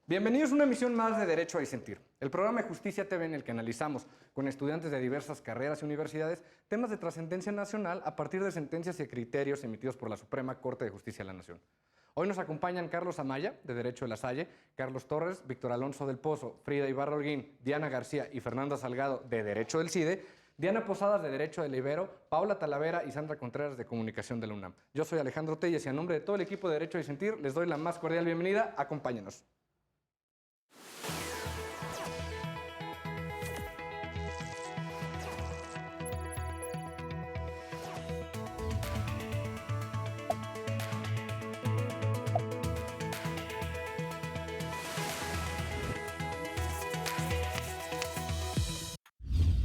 Bienvenidos a una emisión más de Derecho a Disentir, el programa de Justicia TV en el que analizamos con estudiantes de diversas carreras y universidades temas de trascendencia nacional a partir de sentencias y criterios emitidos por la Suprema Corte de Justicia de la Nación. Hoy nos acompañan Carlos Amaya, de Derecho de la Salle, Carlos Torres, Víctor Alonso del Pozo, Frida Ibarra Holguín, Diana García y Fernanda Salgado, de Derecho del CIDE, Diana Posadas, de Derecho del Ibero, Paula Talavera y Sandra Contreras, de Comunicación de la UNAM. Yo soy Alejandro Telles y a nombre de todo el equipo de Derecho a Disentir les doy la más cordial bienvenida. Acompáñenos.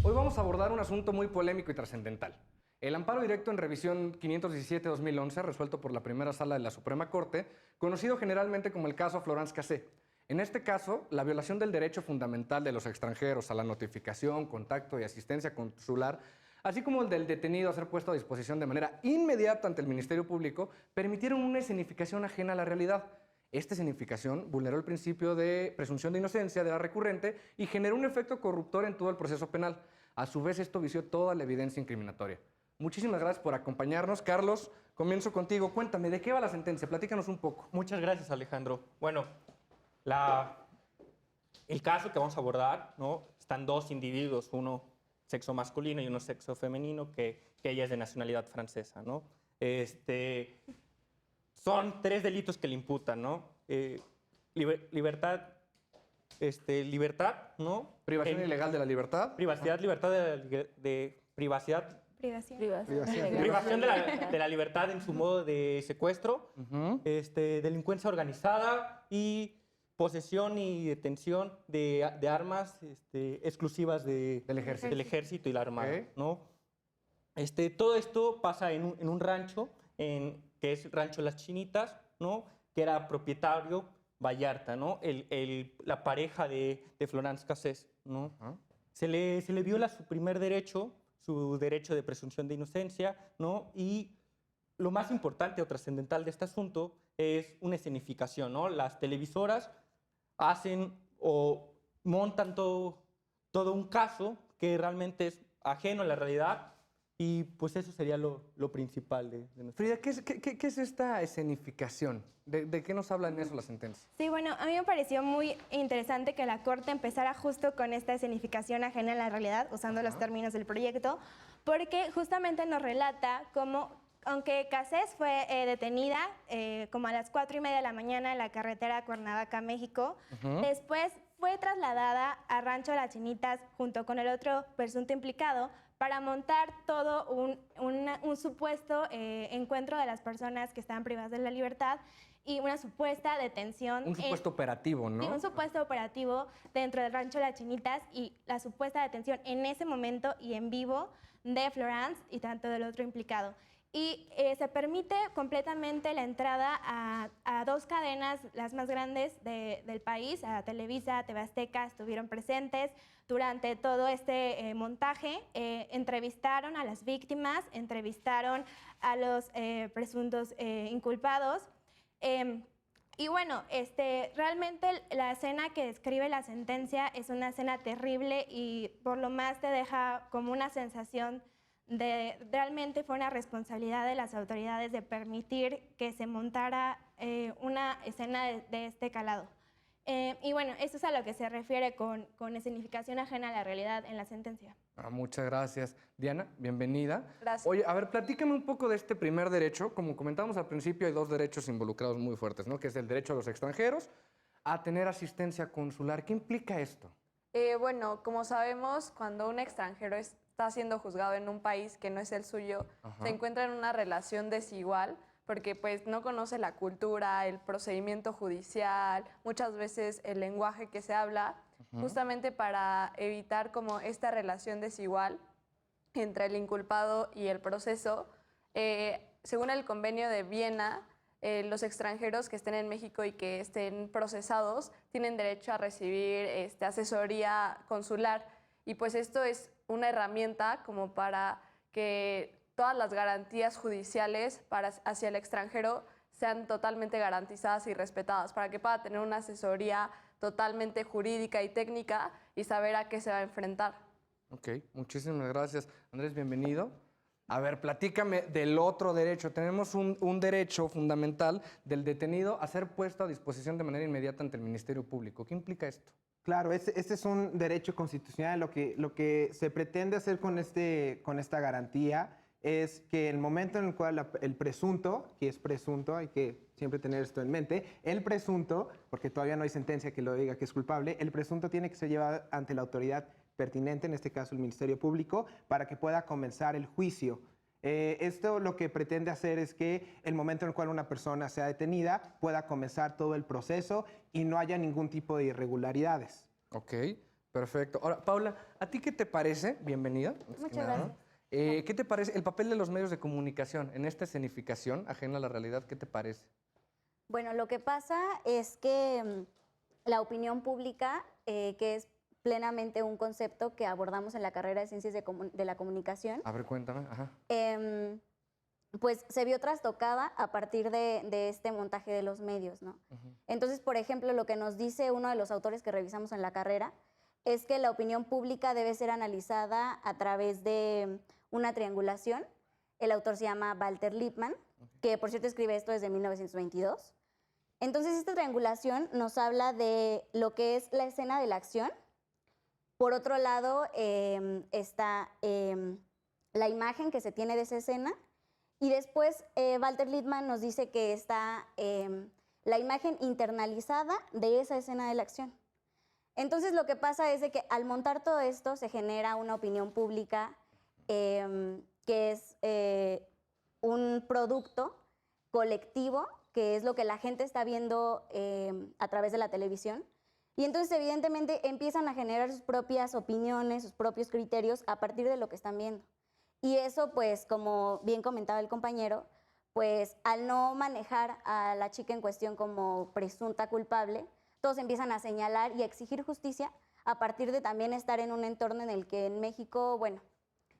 Hoy vamos a abordar un asunto muy polémico y trascendental. El amparo directo en revisión 517-2011, resuelto por la primera sala de la Suprema Corte, conocido generalmente como el caso Florence Cassé. En este caso, la violación del derecho fundamental de los extranjeros a la notificación, contacto y asistencia consular, así como el del detenido a ser puesto a disposición de manera inmediata ante el Ministerio Público, permitieron una escenificación ajena a la realidad. Esta escenificación vulneró el principio de presunción de inocencia de la recurrente y generó un efecto corruptor en todo el proceso penal. A su vez, esto vició toda la evidencia incriminatoria. Muchísimas gracias por acompañarnos. Carlos, comienzo contigo. Cuéntame, ¿de qué va la sentencia? Platícanos un poco. Muchas gracias, Alejandro. Bueno, el caso que vamos a abordar, ¿no? Están dos individuos, uno sexo masculino y uno sexo femenino, que ella es de nacionalidad francesa, ¿no? Son tres delitos que le imputan, ¿no? Libertad, ¿no? Privación ilegal de la libertad. Privacidad, libertad de privacidad. Privación. Privación de la libertad en su modo de secuestro, delincuencia organizada y posesión y detención de armas exclusivas del ejército y la armada, Okay. ¿no? Todo esto pasa en un rancho, que es Rancho Las Chinitas, ¿no? Que era propietario Vallarta, ¿no? La pareja de Florence Cassé, ¿no? Se le viola su primer derecho, su derecho de presunción de inocencia, ¿no? Y lo más importante o trascendental de este asunto es una escenificación, ¿no? Las televisoras hacen o montan todo un caso que realmente es ajeno a la realidad, y pues eso sería lo principal de nuestro. Frida, ¿qué es esta escenificación? ¿De qué nos habla en eso la sentencia? Sí, bueno, a mí me pareció muy interesante que la Corte empezara justo con esta escenificación ajena a la realidad, usando los términos del proyecto, porque justamente nos relata cómo, aunque Cassé fue detenida como a las 4:30 de la mañana en la carretera Cuernavaca, México, después fue trasladada a Rancho Las Chinitas junto con el otro presunto implicado para montar todo un supuesto encuentro de las personas que estaban privadas de la libertad y una supuesta detención. Un supuesto operativo, ¿no? Sí, un supuesto operativo dentro del Rancho Las Chinitas y la supuesta detención en ese momento y en vivo de Florence y tanto del otro implicado. Y se permite completamente la entrada a dos cadenas, las más grandes del país, a Televisa, a TV Azteca, estuvieron presentes durante todo este montaje. Entrevistaron a las víctimas, entrevistaron a los presuntos inculpados. Y bueno, realmente la escena que describe la sentencia es una escena terrible y por lo más te deja como una sensación de realmente fue una responsabilidad de las autoridades de permitir que se montara una escena de este calado. Y bueno, eso es a lo que se refiere con escenificación ajena a la realidad en la sentencia. Muchas gracias. Diana, bienvenida. Gracias. Oye, a ver, platícame un poco de este primer derecho. Como comentamos al principio, hay dos derechos involucrados muy fuertes, ¿no? Que es el derecho a los extranjeros a tener asistencia consular. ¿Qué implica esto? Bueno, como sabemos, cuando un extranjero está siendo juzgado en un país que no es el suyo, se encuentra en una relación desigual porque pues no conoce la cultura, el procedimiento judicial, muchas veces el lenguaje que se habla, justamente para evitar como esta relación desigual entre el inculpado y el proceso. Según el Convenio de Viena, los extranjeros que estén en México y que estén procesados tienen derecho a recibir asesoría consular, y pues esto es una herramienta como para que todas las garantías judiciales hacia el extranjero sean totalmente garantizadas y respetadas, para que pueda tener una asesoría totalmente jurídica y técnica y saber a qué se va a enfrentar. Ok, muchísimas gracias. Andrés, bienvenido. A ver, platícame del otro derecho. Tenemos un derecho fundamental del detenido a ser puesto a disposición de manera inmediata ante el Ministerio Público. ¿Qué implica esto? Claro, este es un derecho constitucional. Lo que se pretende hacer con esta garantía es que el momento en el cual el presunto, que es presunto, hay que siempre tener esto en mente, el presunto, porque todavía no hay sentencia que lo diga que es culpable, el presunto tiene que ser llevado ante la autoridad pertinente, en este caso el Ministerio Público, para que pueda comenzar el juicio. Esto lo que pretende hacer es que el momento en el cual una persona sea detenida pueda comenzar todo el proceso y no haya ningún tipo de irregularidades. Ok, perfecto. Ahora, Paula, ¿a ti qué te parece? Bienvenida. antes que Muchas nada. gracias. ¿Qué te parece el papel de los medios de comunicación en esta escenificación ajena a la realidad? ¿Qué te parece? Bueno, lo que pasa es que la opinión pública, que es plenamente un concepto que abordamos en la carrera de Ciencias de la Comunicación, A ver, cuéntame. Ajá. pues se vio trastocada a partir de este montaje de los medios, ¿no? Entonces, por ejemplo, lo que nos dice uno de los autores que revisamos en la carrera es que la opinión pública debe ser analizada a través de una triangulación. El autor se llama Walter Lippmann, que por cierto escribe esto desde 1922. Entonces, esta triangulación nos habla de lo que es la escena de la acción. Por otro lado, está la imagen que se tiene de esa escena. Y después, Walter Lippmann nos dice que está la imagen internalizada de esa escena de la acción. Entonces, lo que pasa es de que al montar todo esto se genera una opinión pública que es un producto colectivo, que es lo que la gente está viendo a través de la televisión. Y entonces, evidentemente, empiezan a generar sus propias opiniones, sus propios criterios a partir de lo que están viendo. Y eso, pues, como bien comentaba el compañero, pues, al no manejar a la chica en cuestión como presunta culpable, todos empiezan a señalar y a exigir justicia a partir de también estar en un entorno en el que en México, bueno,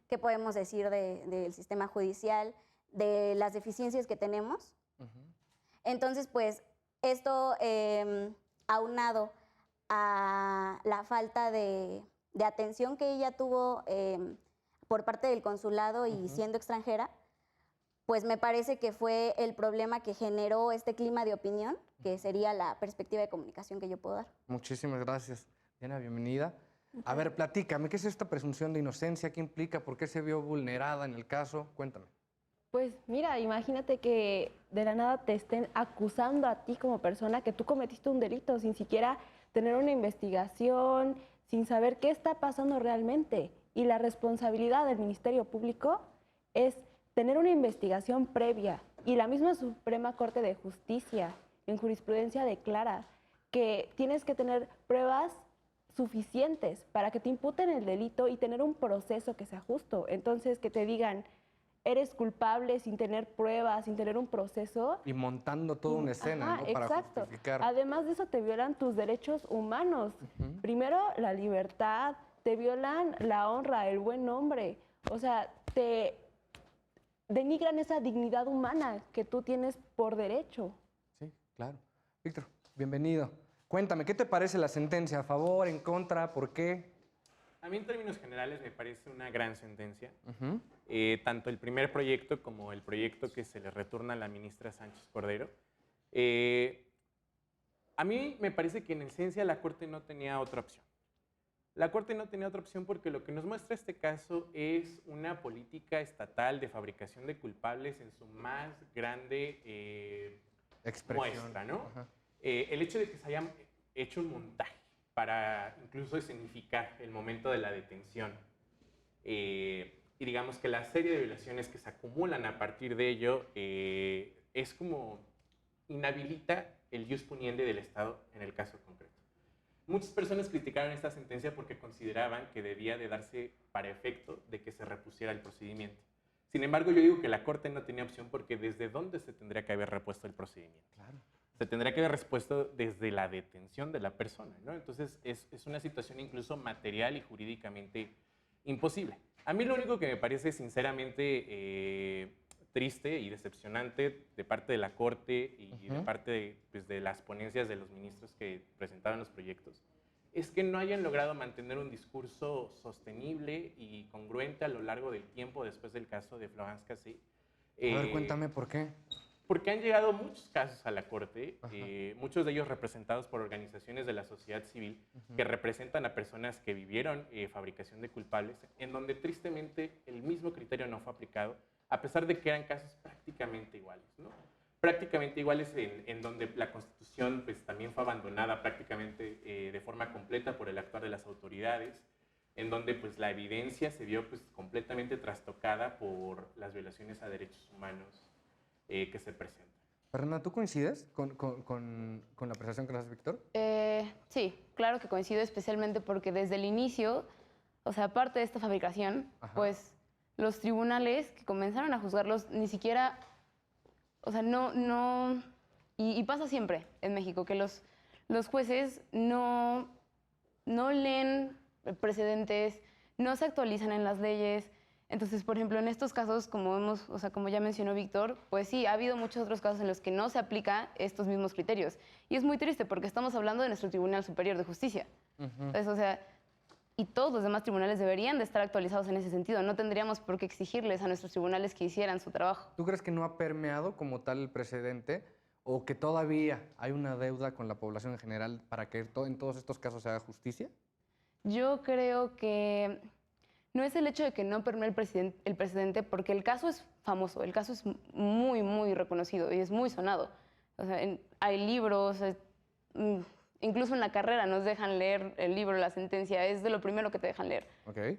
¿qué podemos decir del sistema judicial, de las deficiencias que tenemos? Entonces, pues, esto aunado a la falta de atención que ella tuvo por parte del consulado y siendo extranjera, pues me parece que fue el problema que generó este clima de opinión, que sería la perspectiva de comunicación que yo puedo dar. Muchísimas gracias. Diana, bienvenida. A ver, platícame, ¿qué es esta presunción de inocencia? ¿Qué implica? ¿Por qué se vio vulnerada en el caso? Cuéntame. Pues mira, imagínate que de la nada te estén acusando a ti como persona que tú cometiste un delito sin siquiera tener una investigación, sin saber qué está pasando realmente. Y la responsabilidad del Ministerio Público es tener una investigación previa. Y la misma Suprema Corte de Justicia en jurisprudencia declara que tienes que tener pruebas suficientes para que te imputen el delito y tener un proceso que sea justo. Entonces, que te digan, eres culpable sin tener pruebas, sin tener un proceso. Y montando toda una escena, Ajá, ¿no? Para exacto. justificar. Además de eso, te violan tus derechos humanos. Primero, la libertad, te violan la honra, el buen nombre. O sea, te denigran esa dignidad humana que tú tienes por derecho. Sí, claro. Víctor, bienvenido. Cuéntame, ¿qué te parece la sentencia? ¿A favor, en contra? ¿Por qué? A mí en términos generales me parece una gran sentencia. Tanto el primer proyecto como el proyecto que se le retorna a la ministra Sánchez Cordero. A mí me parece que en esencia la Corte no tenía otra opción. La Corte no tenía otra opción porque lo que nos muestra este caso es una política estatal de fabricación de culpables en su más grande muestra, ¿no? El hecho de que se haya hecho un montaje para incluso escenificar el momento de la detención y digamos que la serie de violaciones que se acumulan a partir de ello es como inhabilita el ius puniendi del Estado en el caso concreto. Muchas personas criticaron esta sentencia porque consideraban que debía de darse para efecto de que se repusiera el procedimiento. Sin embargo, yo digo que la Corte no tenía opción porque ¿desde dónde se tendría que haber repuesto el procedimiento? Claro. Se tendría que haber repuesto desde la detención de la persona, ¿no? Entonces, es una situación incluso material y jurídicamente imposible. A mí lo único que me parece, sinceramente, triste y decepcionante de parte de la Corte y de parte de, pues, de las ponencias de los ministros que presentaban los proyectos, es que no hayan logrado mantener un discurso sostenible y congruente a lo largo del tiempo después del caso de Florence Cassé. A ver, cuéntame por qué. Porque han llegado muchos casos a la Corte, muchos de ellos representados por organizaciones de la sociedad civil que representan a personas que vivieron fabricación de culpables, en donde tristemente el mismo criterio no fue aplicado, a pesar de que eran casos prácticamente iguales, ¿no? Prácticamente iguales en donde la Constitución pues, también fue abandonada prácticamente de forma completa por el actuar de las autoridades, en donde pues, la evidencia se vio pues, completamente trastocada por las violaciones a derechos humanos que se presentan. Fernanda, ¿tú coincides con la apreciación que nos hace Víctor? Sí, claro que coincido, especialmente porque desde el inicio, o sea, aparte de esta fabricación, pues los tribunales que comenzaron a juzgarlos ni siquiera, o sea, y pasa siempre en México, que los jueces no leen precedentes, no se actualizan en las leyes. Entonces, por ejemplo, en estos casos, como ya mencionó Víctor, pues sí, ha habido muchos otros casos en los que no se aplica estos mismos criterios. Y es muy triste porque estamos hablando de nuestro Tribunal Superior de Justicia. Entonces, o sea, y todos los demás tribunales deberían de estar actualizados en ese sentido. No tendríamos por qué exigirles a nuestros tribunales que hicieran su trabajo. ¿Tú crees que no ha permeado como tal el precedente o que todavía hay una deuda con la población en general para que en todos estos casos se haga justicia? Yo creo que no es el hecho de que no permee el precedente, porque el caso es famoso, el caso es muy, muy reconocido y es muy sonado. O sea, hay libros, incluso en la carrera nos dejan leer el libro, la sentencia, es de lo primero que te dejan leer.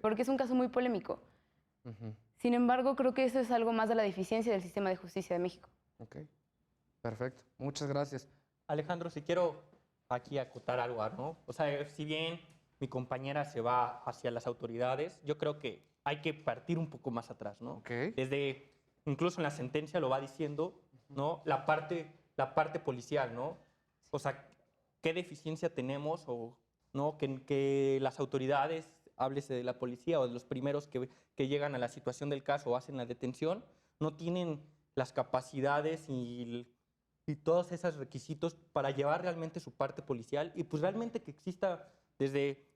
Porque es un caso muy polémico. Sin embargo, creo que eso es algo más de la deficiencia del sistema de justicia de México. Ok, perfecto. Muchas gracias. Alejandro, si quiero aquí acotar algo, ¿no? O sea, si bien mi compañera se va hacia las autoridades, yo creo que hay que partir un poco más atrás, ¿no? Desde, incluso en la sentencia lo va diciendo, ¿no? La parte policial, ¿no? O sea, ¿qué deficiencia tenemos o no que las autoridades, háblese de la policía o de los primeros que llegan a la situación del caso o hacen la detención, no tienen las capacidades y todos esos requisitos para llevar realmente su parte policial y pues realmente que exista desde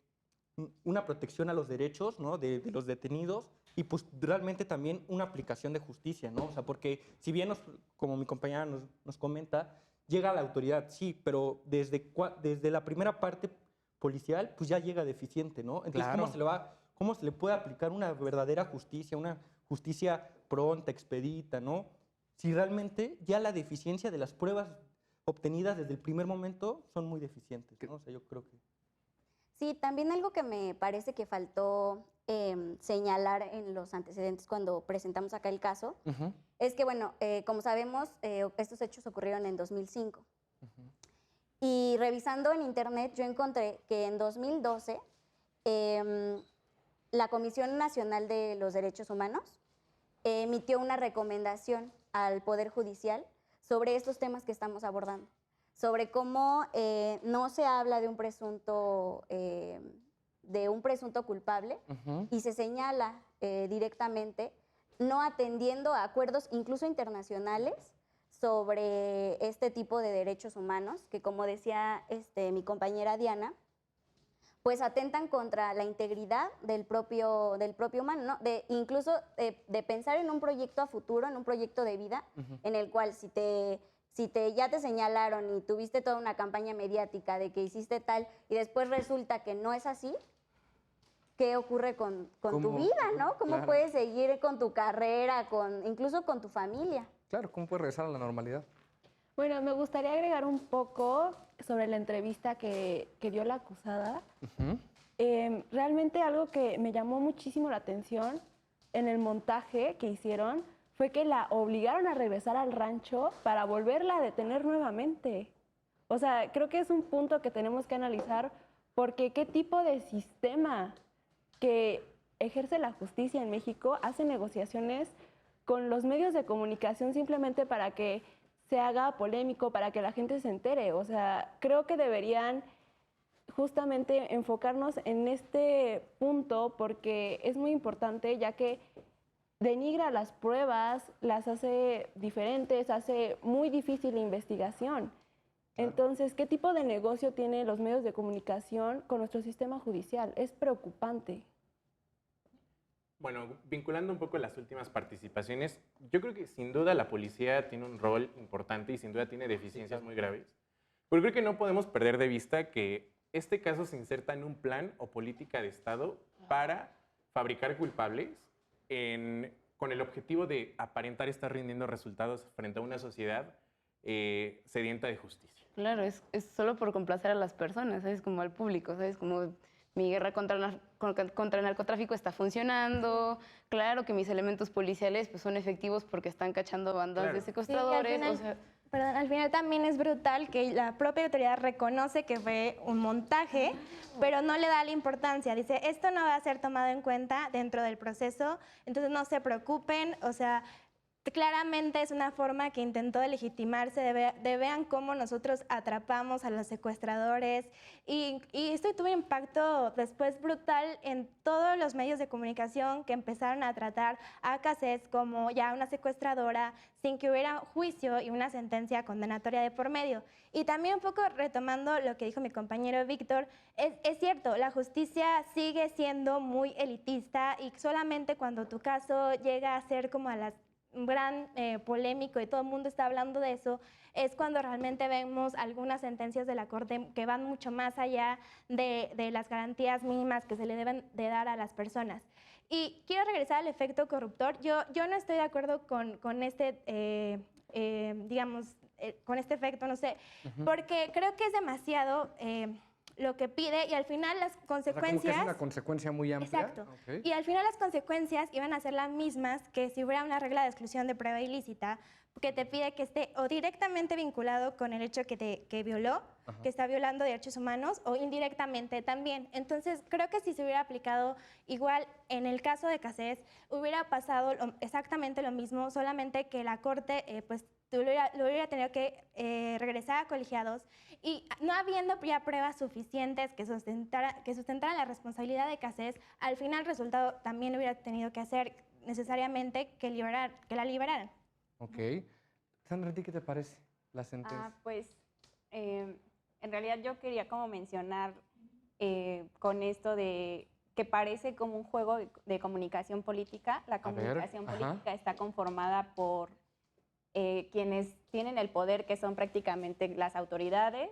una protección a los derechos, ¿no? de los detenidos y pues realmente también una aplicación de justicia, ¿no? O sea, porque si bien, como mi compañera nos comenta, llega a la autoridad, sí, pero desde la primera parte policial, pues ya llega deficiente, ¿no? Entonces, ¿cómo se le puede aplicar una verdadera justicia, una justicia pronta, expedita, ¿no? Si realmente ya la deficiencia de las pruebas obtenidas desde el primer momento son muy deficientes, ¿no? O sea, yo creo que... Sí, también algo que me parece que faltó señalar en los antecedentes cuando presentamos acá el caso es que, bueno, como sabemos, estos hechos ocurrieron en 2005. Y revisando en internet yo encontré que en 2012 la Comisión Nacional de los Derechos Humanos emitió una recomendación al Poder Judicial sobre estos temas que estamos abordando, sobre cómo no se habla de un presunto culpable y se señala directamente no atendiendo a acuerdos incluso internacionales sobre este tipo de derechos humanos, que como decía mi compañera Diana, pues atentan contra la integridad del propio humano, ¿no? Incluso de pensar en un proyecto a futuro, en un proyecto de vida, en el cual ya te señalaron y tuviste toda una campaña mediática de que hiciste tal y después resulta que no es así, ¿qué ocurre con tu vida, no? ¿Cómo puedes seguir con tu carrera, incluso con tu familia? Claro, ¿cómo puedes regresar a la normalidad? Bueno, me gustaría agregar un poco sobre la entrevista que dio la acusada. Realmente algo que me llamó muchísimo la atención en el montaje que hicieron fue que la obligaron a regresar al rancho para volverla a detener nuevamente. O sea, creo que es un punto que tenemos que analizar porque qué tipo de sistema que ejerce la justicia en México hace negociaciones con los medios de comunicación simplemente para que se haga polémico, para que la gente se entere. O sea, creo que deberían justamente enfocarnos en este punto porque es muy importante, ya que denigra las pruebas, las hace diferentes, hace muy difícil la investigación. Entonces, ¿qué tipo de negocio tienen los medios de comunicación con nuestro sistema judicial? Es preocupante. Bueno, vinculando un poco las últimas participaciones, yo creo que sin duda la policía tiene un rol importante y sin duda tiene deficiencias muy graves. Pero creo que no podemos perder de vista que este caso se inserta en un plan o política de Estado para fabricar culpables con el objetivo de aparentar estar rindiendo resultados frente a una sociedad sedienta de justicia. Claro, es solo por complacer a las personas, ¿sabes? Como al público, ¿sabes? Como mi guerra contra el narcotráfico está funcionando, claro que mis elementos policiales pues, son efectivos porque están cachando bandas de secuestradores, o sea... Perdón, al final también es brutal que la propia autoridad reconoce que fue un montaje, pero no le da la importancia. Dice, esto no va a ser tomado en cuenta dentro del proceso, entonces no se preocupen, o sea... Claramente es una forma que intentó de legitimarse, de vean cómo nosotros atrapamos a los secuestradores y esto tuvo un impacto después brutal en todos los medios de comunicación que empezaron a tratar a Cassés como ya una secuestradora sin que hubiera juicio y una sentencia condenatoria de por medio. Y también un poco retomando lo que dijo mi compañero Víctor, es cierto, la justicia sigue siendo muy elitista y solamente cuando tu caso llega a ser como a las gran polémico y todo el mundo está hablando de eso, es cuando realmente vemos algunas sentencias de la Corte que van mucho más allá de las garantías mínimas que se le deben de dar a las personas. Y quiero regresar al efecto corruptor. Yo no estoy de acuerdo con este, con este efecto, no sé, porque creo que es demasiado... lo que pide y al final las consecuencias... O sea, como que es una consecuencia muy amplia. Exacto. Okay. Y al final las consecuencias iban a ser las mismas que si hubiera una regla de exclusión de prueba ilícita que te pide que esté o directamente vinculado con el hecho que violó, que está violando derechos humanos, o indirectamente también. Entonces, creo que si se hubiera aplicado igual en el caso de Cassés, hubiera pasado exactamente lo mismo, solamente que la Corte, pues, lo hubiera tenido que regresar a colegiados y no habiendo ya pruebas suficientes que sustentaran la responsabilidad de Cassés, al final el resultado también hubiera tenido que hacer necesariamente que la liberaran. Ok. Sandra, ¿a ti qué te parece la sentencia? Pues en realidad yo quería como mencionar con esto de que parece como un juego de comunicación política. La comunicación política está conformada por quienes tienen el poder, que son prácticamente las autoridades,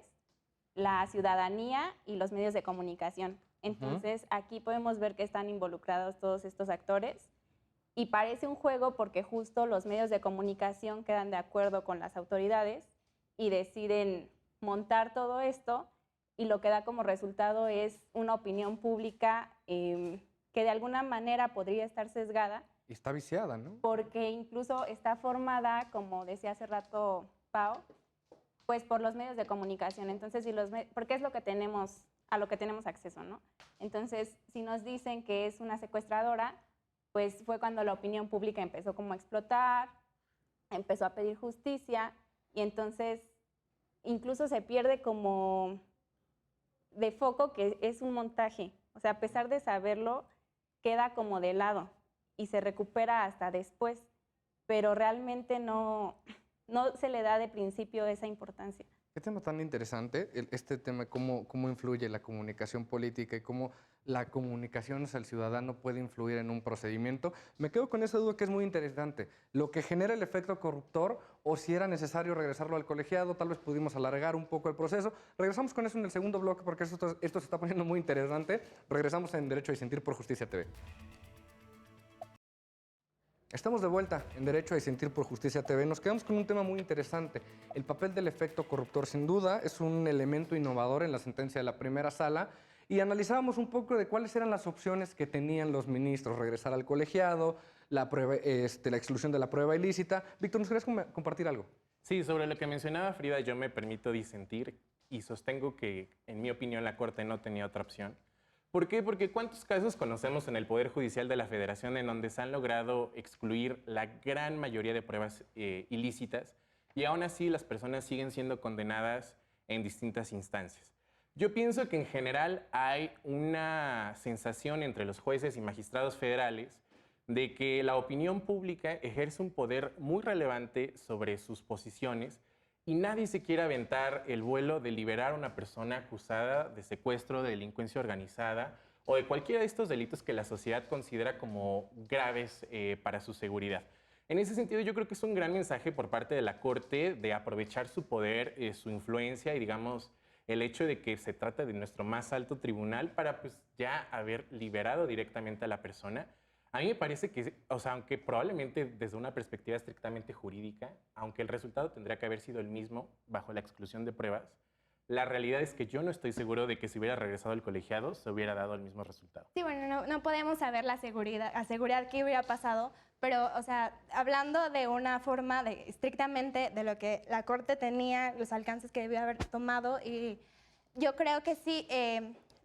la ciudadanía y los medios de comunicación. Entonces, aquí podemos ver que están involucrados todos estos actores y parece un juego porque justo los medios de comunicación quedan de acuerdo con las autoridades y deciden montar todo esto y lo que da como resultado es una opinión pública que de alguna manera podría estar sesgada. Y está viciada, ¿no? Porque incluso está formada, como decía hace rato Pau, pues por los medios de comunicación. Entonces, porque es lo que tenemos, a lo que tenemos acceso, ¿no? Entonces, si nos dicen que es una secuestradora, pues fue cuando la opinión pública empezó como a explotar, empezó a pedir justicia y entonces incluso se pierde como de foco que es un montaje. O sea, a pesar de saberlo, queda como de lado y se recupera hasta después, pero realmente no se le da de principio esa importancia. Qué tema tan interesante, este tema, cómo influye la comunicación política y cómo la comunicación hacia el ciudadano puede influir en un procedimiento. Me quedo con esa duda que es muy interesante. Lo que genera el efecto corruptor o si era necesario regresarlo al colegiado, tal vez pudimos alargar un poco el proceso. Regresamos con eso en el segundo bloque porque esto se está poniendo muy interesante. Regresamos en Derecho a Disentir por Justicia TV. Estamos de vuelta en Derecho a Disentir por Justicia TV. Nos quedamos con un tema muy interesante. El papel del efecto corruptor, sin duda, es un elemento innovador en la sentencia de la primera sala y analizábamos un poco de cuáles eran las opciones que tenían los ministros. Regresar al colegiado, la exclusión de la prueba ilícita. Víctor, ¿nos querías compartir algo? Sí, sobre lo que mencionaba Frida, yo me permito disentir y sostengo que, en mi opinión, la Corte no tenía otra opción. ¿Por qué? Porque ¿cuántos casos conocemos en el Poder Judicial de la Federación en donde se han logrado excluir la gran mayoría de pruebas ilícitas y aún así las personas siguen siendo condenadas en distintas instancias? Yo pienso que en general hay una sensación entre los jueces y magistrados federales de que la opinión pública ejerce un poder muy relevante sobre sus posiciones y nadie se quiere aventar el vuelo de liberar a una persona acusada de secuestro, de delincuencia organizada o de cualquiera de estos delitos que la sociedad considera como graves para su seguridad. En ese sentido, yo creo que es un gran mensaje por parte de la Corte de aprovechar su poder, su influencia y, digamos, el hecho de que se trata de nuestro más alto tribunal para, pues, ya haber liberado directamente a la persona. A mí me parece que, o sea, aunque probablemente desde una perspectiva estrictamente jurídica, aunque el resultado tendría que haber sido el mismo bajo la exclusión de pruebas, la realidad es que yo no estoy seguro de que si hubiera regresado al colegiado se hubiera dado el mismo resultado. Sí, bueno, no podemos saber la seguridad que hubiera pasado, pero, o sea, hablando de una forma estrictamente de lo que la Corte tenía, los alcances que debió haber tomado, y yo creo que sí,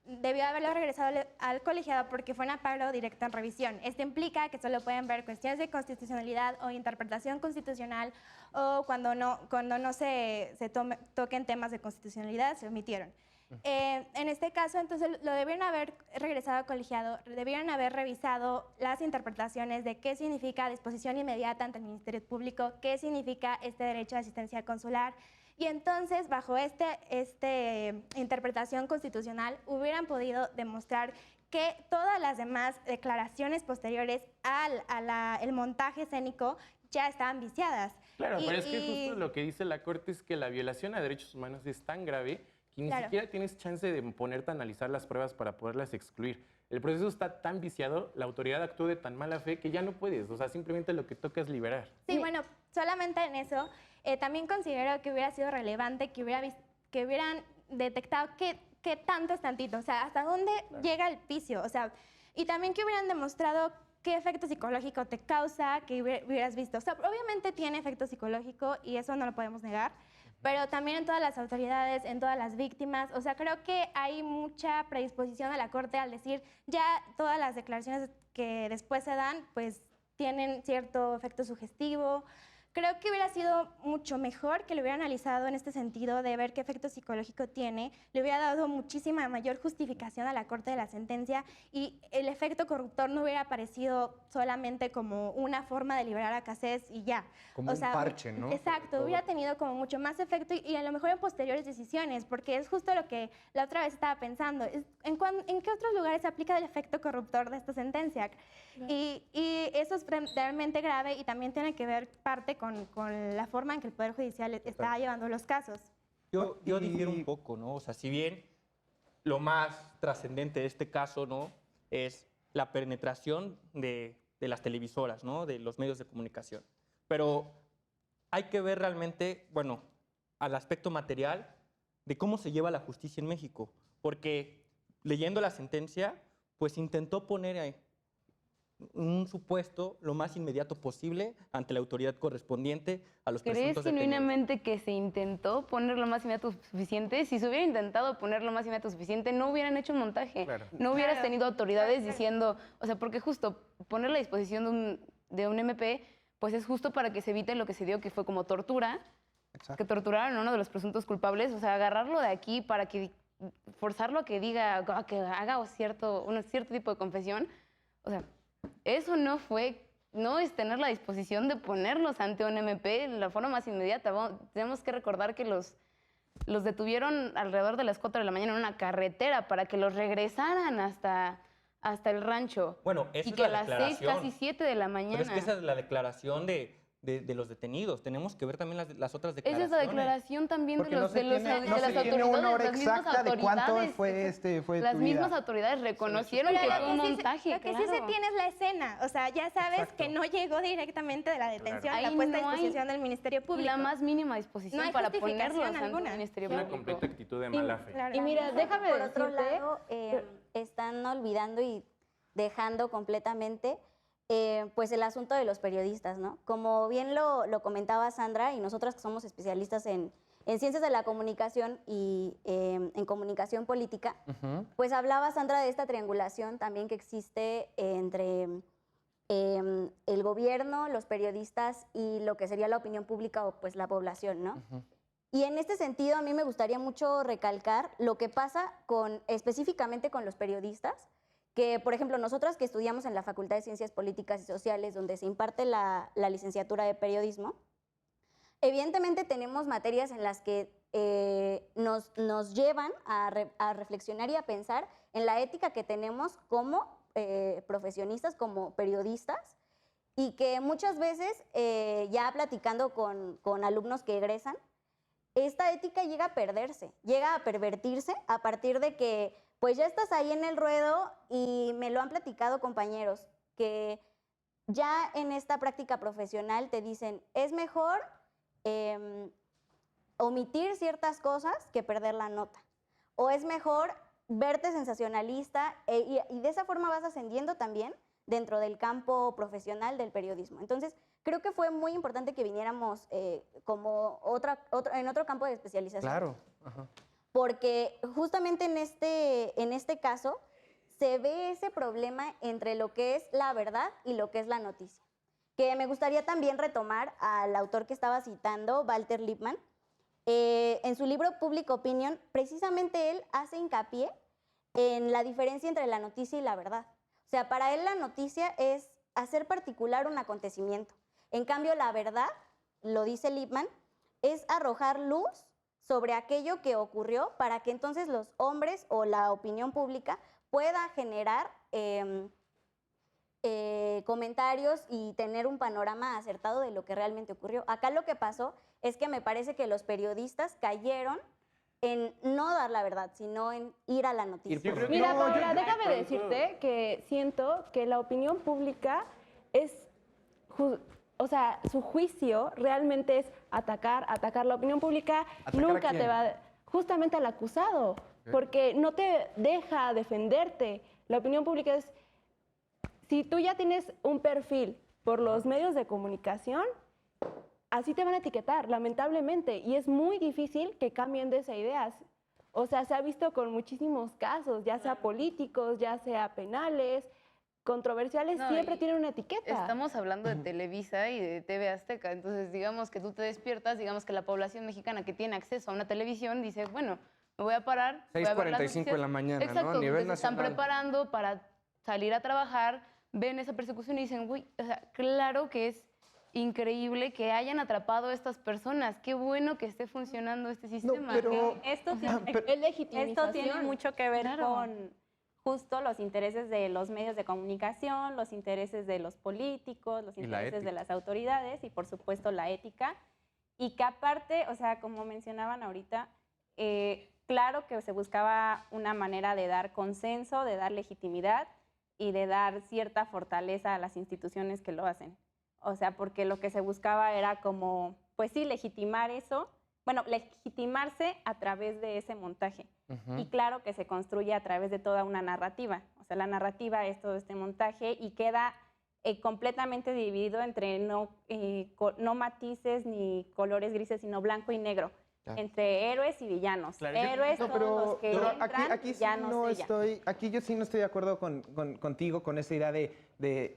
debió haberlo regresado al colegiado porque fue un amparo directo en revisión. Esto implica que solo pueden ver cuestiones de constitucionalidad o interpretación constitucional o cuando no se toquen temas de constitucionalidad, se omitieron. En este caso, entonces, lo debieron haber regresado al colegiado, debieron haber revisado las interpretaciones de qué significa disposición inmediata ante el Ministerio Público, qué significa este derecho de asistencia consular, y entonces, bajo esta interpretación constitucional, hubieran podido demostrar que todas las demás declaraciones posteriores al montaje escénico ya estaban viciadas. Claro, pero es que justo lo que dice la Corte es que la violación a derechos humanos es tan grave que ni siquiera tienes chance de ponerte a analizar las pruebas para poderlas excluir. El proceso está tan viciado, la autoridad actuó de tan mala fe que ya no puedes. O sea, simplemente lo que toca es liberar. Sí, bueno, solamente en eso. También considero que hubiera sido relevante que hubieran detectado qué tanto es tantito, o sea, hasta dónde llega el vicio, o sea, y también que hubieran demostrado qué efecto psicológico te causa, que hubieras visto. O sea, obviamente tiene efecto psicológico y eso no lo podemos negar, pero también en todas las autoridades, en todas las víctimas. O sea, creo que hay mucha predisposición a la Corte al decir ya todas las declaraciones que después se dan, pues tienen cierto efecto sugestivo. Creo que hubiera sido mucho mejor que lo hubiera analizado en este sentido de ver qué efecto psicológico tiene, le hubiera dado muchísima mayor justificación a la Corte de la sentencia y el efecto corruptor no hubiera aparecido solamente como una forma de liberar a Cassés y ya. Como un parche, ¿no? Exacto, hubiera tenido como mucho más efecto y a lo mejor en posteriores decisiones, porque es justo lo que la otra vez estaba pensando. ¿En qué otros lugares se aplica el efecto corruptor de esta sentencia? Y eso es realmente grave y también tiene que ver parte con la forma en que el Poder Judicial está llevando los casos. Yo difiero un poco, ¿no? O sea, si bien lo más trascendente de este caso, ¿no?, es la penetración de las televisoras, ¿no?, de los medios de comunicación. Pero hay que ver realmente, bueno, al aspecto material de cómo se lleva la justicia en México. Porque leyendo la sentencia, pues intentó poner un supuesto lo más inmediato posible ante la autoridad correspondiente a los presuntos detenidos. ¿Crees genuinamente que se intentó poner lo más inmediato suficiente? Si se hubiera intentado poner lo más inmediato suficiente, no hubieran hecho un montaje. Claro. No hubieras tenido autoridades diciendo, o sea, porque justo poner la disposición de un MP, pues es justo para que se evite lo que se dio, que fue como tortura, que torturaron a uno de los presuntos culpables, o sea, agarrarlo de aquí para que forzarlo a que diga, que haga cierto tipo de confesión, o sea, eso no es tener la disposición de ponerlos ante un MP de la forma más inmediata. Tenemos que recordar que los detuvieron alrededor de las 4 de la mañana en una carretera para que los regresaran hasta el rancho. Bueno, eso y es que la a las 6, declaración. casi 7 de la mañana. Pero es que esa es la declaración de los detenidos. Tenemos que ver también las otras declaraciones. Esa es la declaración también Porque de no las se tiene una hora autoridades. Las mismas exacta de cuánto autoridades, fue las tu mismas vida. autoridades reconocieron Pero que lo fue un que sí montaje. lo que sí se tiene es la escena, o sea, ya sabes Exacto. que no llegó directamente de la detención a la Ahí puesta a no hay disposición del Ministerio Público. la más mínima disposición No hay para justificación ponerlos ante alguna. el Ministerio Una Público. completa actitud de mala fe. Claro. Y mira, déjame Por otro decirte, lado, están olvidando y dejando completamente pues el asunto de los periodistas, ¿no? Como bien lo comentaba Sandra, y nosotras que somos especialistas en ciencias de la comunicación y en comunicación política, pues hablaba Sandra de esta triangulación también que existe entre el gobierno, los periodistas y lo que sería la opinión pública o pues la población, ¿no? Y en este sentido a mí me gustaría mucho recalcar lo que pasa específicamente con los periodistas, que, por ejemplo, nosotras que estudiamos en la Facultad de Ciencias Políticas y Sociales, donde se imparte la licenciatura de periodismo, evidentemente tenemos materias en las que nos llevan a reflexionar y a pensar en la ética que tenemos como profesionistas, como periodistas, y que muchas veces, ya platicando con alumnos que egresan, esta ética llega a perderse, llega a pervertirse a partir de que pues ya estás ahí en el ruedo, y me lo han platicado compañeros, que ya en esta práctica profesional te dicen, es mejor omitir ciertas cosas que perder la nota, o es mejor verte sensacionalista, y de esa forma vas ascendiendo también dentro del campo profesional del periodismo. Entonces, creo que fue muy importante que viniéramos como en otro campo de especialización. Claro. Ajá. Porque justamente en este caso se ve ese problema entre lo que es la verdad y lo que es la noticia. Que me gustaría también retomar al autor que estaba citando, Walter Lippmann. En su libro Public Opinion, precisamente él hace hincapié en la diferencia entre la noticia y la verdad. O sea, para él la noticia es hacer particular un acontecimiento. En cambio, la verdad, lo dice Lippmann, es arrojar luz sobre aquello que ocurrió para que entonces los hombres o la opinión pública pueda generar comentarios y tener un panorama acertado de lo que realmente ocurrió. Acá lo que pasó es que me parece que los periodistas cayeron en no dar la verdad, sino en ir a la noticia. Mira, Paola, déjame decirte que siento que la opinión pública es, o sea, su juicio realmente es atacar. La opinión pública nunca te va, justamente al acusado, porque no te deja defenderte. La opinión pública es, si tú ya tienes un perfil por los medios de comunicación, así te van a etiquetar, lamentablemente, y es muy difícil que cambien de esa idea. O sea, se ha visto con muchísimos casos, ya sea políticos, ya sea penales, controversiales, No, siempre y tienen una etiqueta. Estamos hablando de Televisa y de TV Azteca, entonces digamos que tú te despiertas, digamos que la población mexicana que tiene acceso a una televisión dice, bueno, me voy a parar, voy a ver las 6:45 noticias. de la mañana, Exacto, ¿no? A nivel entonces están nacional. preparando para salir a trabajar, ven esa persecución y dicen, uy, o sea, claro que es increíble que hayan atrapado a estas personas. Qué bueno que esté funcionando este sistema. pero- Esto Es tiene mucho que ver Claro. con justo los intereses de los medios de comunicación, los intereses de los políticos, los Y la intereses de ética. las autoridades y por supuesto la ética. Y que aparte, o sea, como mencionaban ahorita, claro que se buscaba una manera de dar consenso, de dar legitimidad y de dar cierta fortaleza a las instituciones que lo hacen. O sea, porque lo que se buscaba era como, pues sí, legitimar eso, bueno, legitimarse a través de ese montaje. Y claro que se construye a través de toda una narrativa. O sea, la narrativa es todo este montaje y queda completamente dividido entre no matices ni colores grises, sino blanco y negro. Entre héroes y villanos. Claro, yo- Héroes No, todos los que entran, aquí sí villanos no ella. aquí yo sí no estoy de acuerdo contigo con esa idea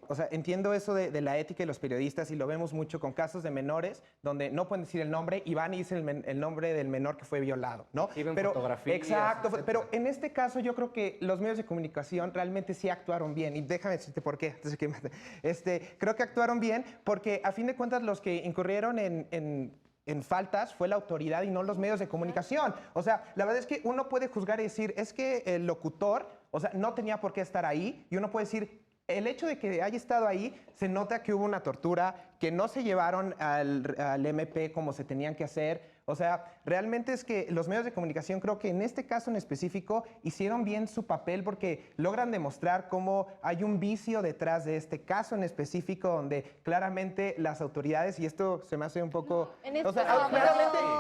o sea, entiendo eso de la ética y los periodistas y lo vemos mucho con casos de menores donde no pueden decir el nombre y van y dicen el nombre del menor que fue violado, ¿no? Y ven fotografías, Exacto, etcétera. pero en este caso yo creo que los medios de comunicación realmente sí actuaron bien y déjame decirte por qué. Entonces, creo que actuaron bien porque a fin de cuentas los que incurrieron en faltas fue la autoridad y no los medios de comunicación. O sea, la verdad es que uno puede juzgar y decir, es que el locutor, o sea, no tenía por qué estar ahí, y uno puede decir, el hecho de que haya estado ahí, se nota que hubo una tortura, que no se llevaron al MP como se tenían que hacer. O sea, realmente es que los medios de comunicación creo que en este caso en específico hicieron bien su papel porque logran demostrar cómo hay un vicio detrás de este caso en específico donde claramente las autoridades, y esto se me hace un poco... en este o sea, caso,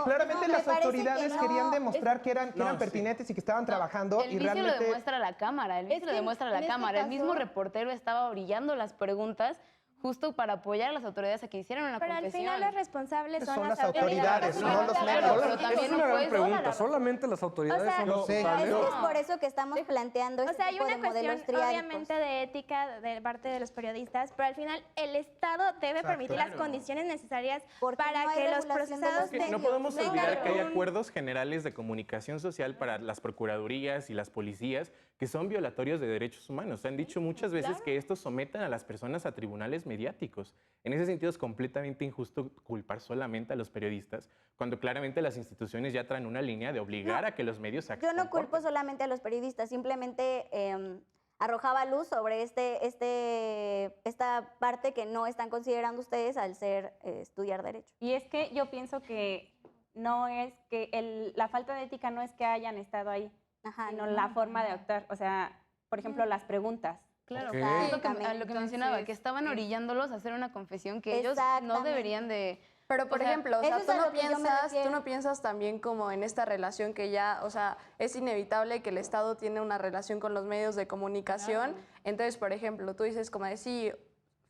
claramente no, las me parece autoridades que no. querían demostrar que eran pertinentes y que estaban trabajando El y vicio realmente... lo demuestra la cámara, el vicio Es lo que demuestra en la este cámara. El mismo caso- reportero estaba orillando las preguntas justo para apoyar a las autoridades a que hicieran una Pero al confesión. final los responsables Son son las las autoridades, no los medios. Pero también Es no una gran puedes- pregunta. ¿Solamente las autoridades O sea, son no, responsables? Es que es por eso que estamos planteando O este sea, hay tipo una de modelos cuestión triádicos. obviamente de ética de parte de los periodistas, pero al final el Estado debe permitir las condiciones necesarias Porque para no hay que los regulación de los procesados medios. No podemos tengan olvidar que hay un- acuerdos generales de comunicación social para las procuradurías y las policías que son violatorios de derechos humanos. Se han dicho muchas veces que estos someten a las personas a tribunales mediáticos. En ese sentido es completamente injusto culpar solamente a los periodistas, cuando claramente las instituciones ya traen una línea de obligar a que los medios se Yo no culpo comporten. solamente a los periodistas, simplemente arrojaba luz sobre esta parte que no están considerando ustedes al ser estudiar Derecho. Y es que yo pienso que no es que la falta de ética no es que hayan estado ahí, Ajá, sino la forma de actuar. O sea, por ejemplo, las preguntas. Claro, Ok. es lo que, Exactamente. a lo que mencionaba, que estaban orillándolos a hacer una confesión que ellos no Exactamente. deberían de... Pero, por O sea, ejemplo, o eso sea, es tú a no lo que yo me piensas, tú refiero. no piensas también como en esta relación que ya, o sea, es inevitable que el Estado tiene una relación con los medios de comunicación. Entonces, por ejemplo, tú dices como de sí,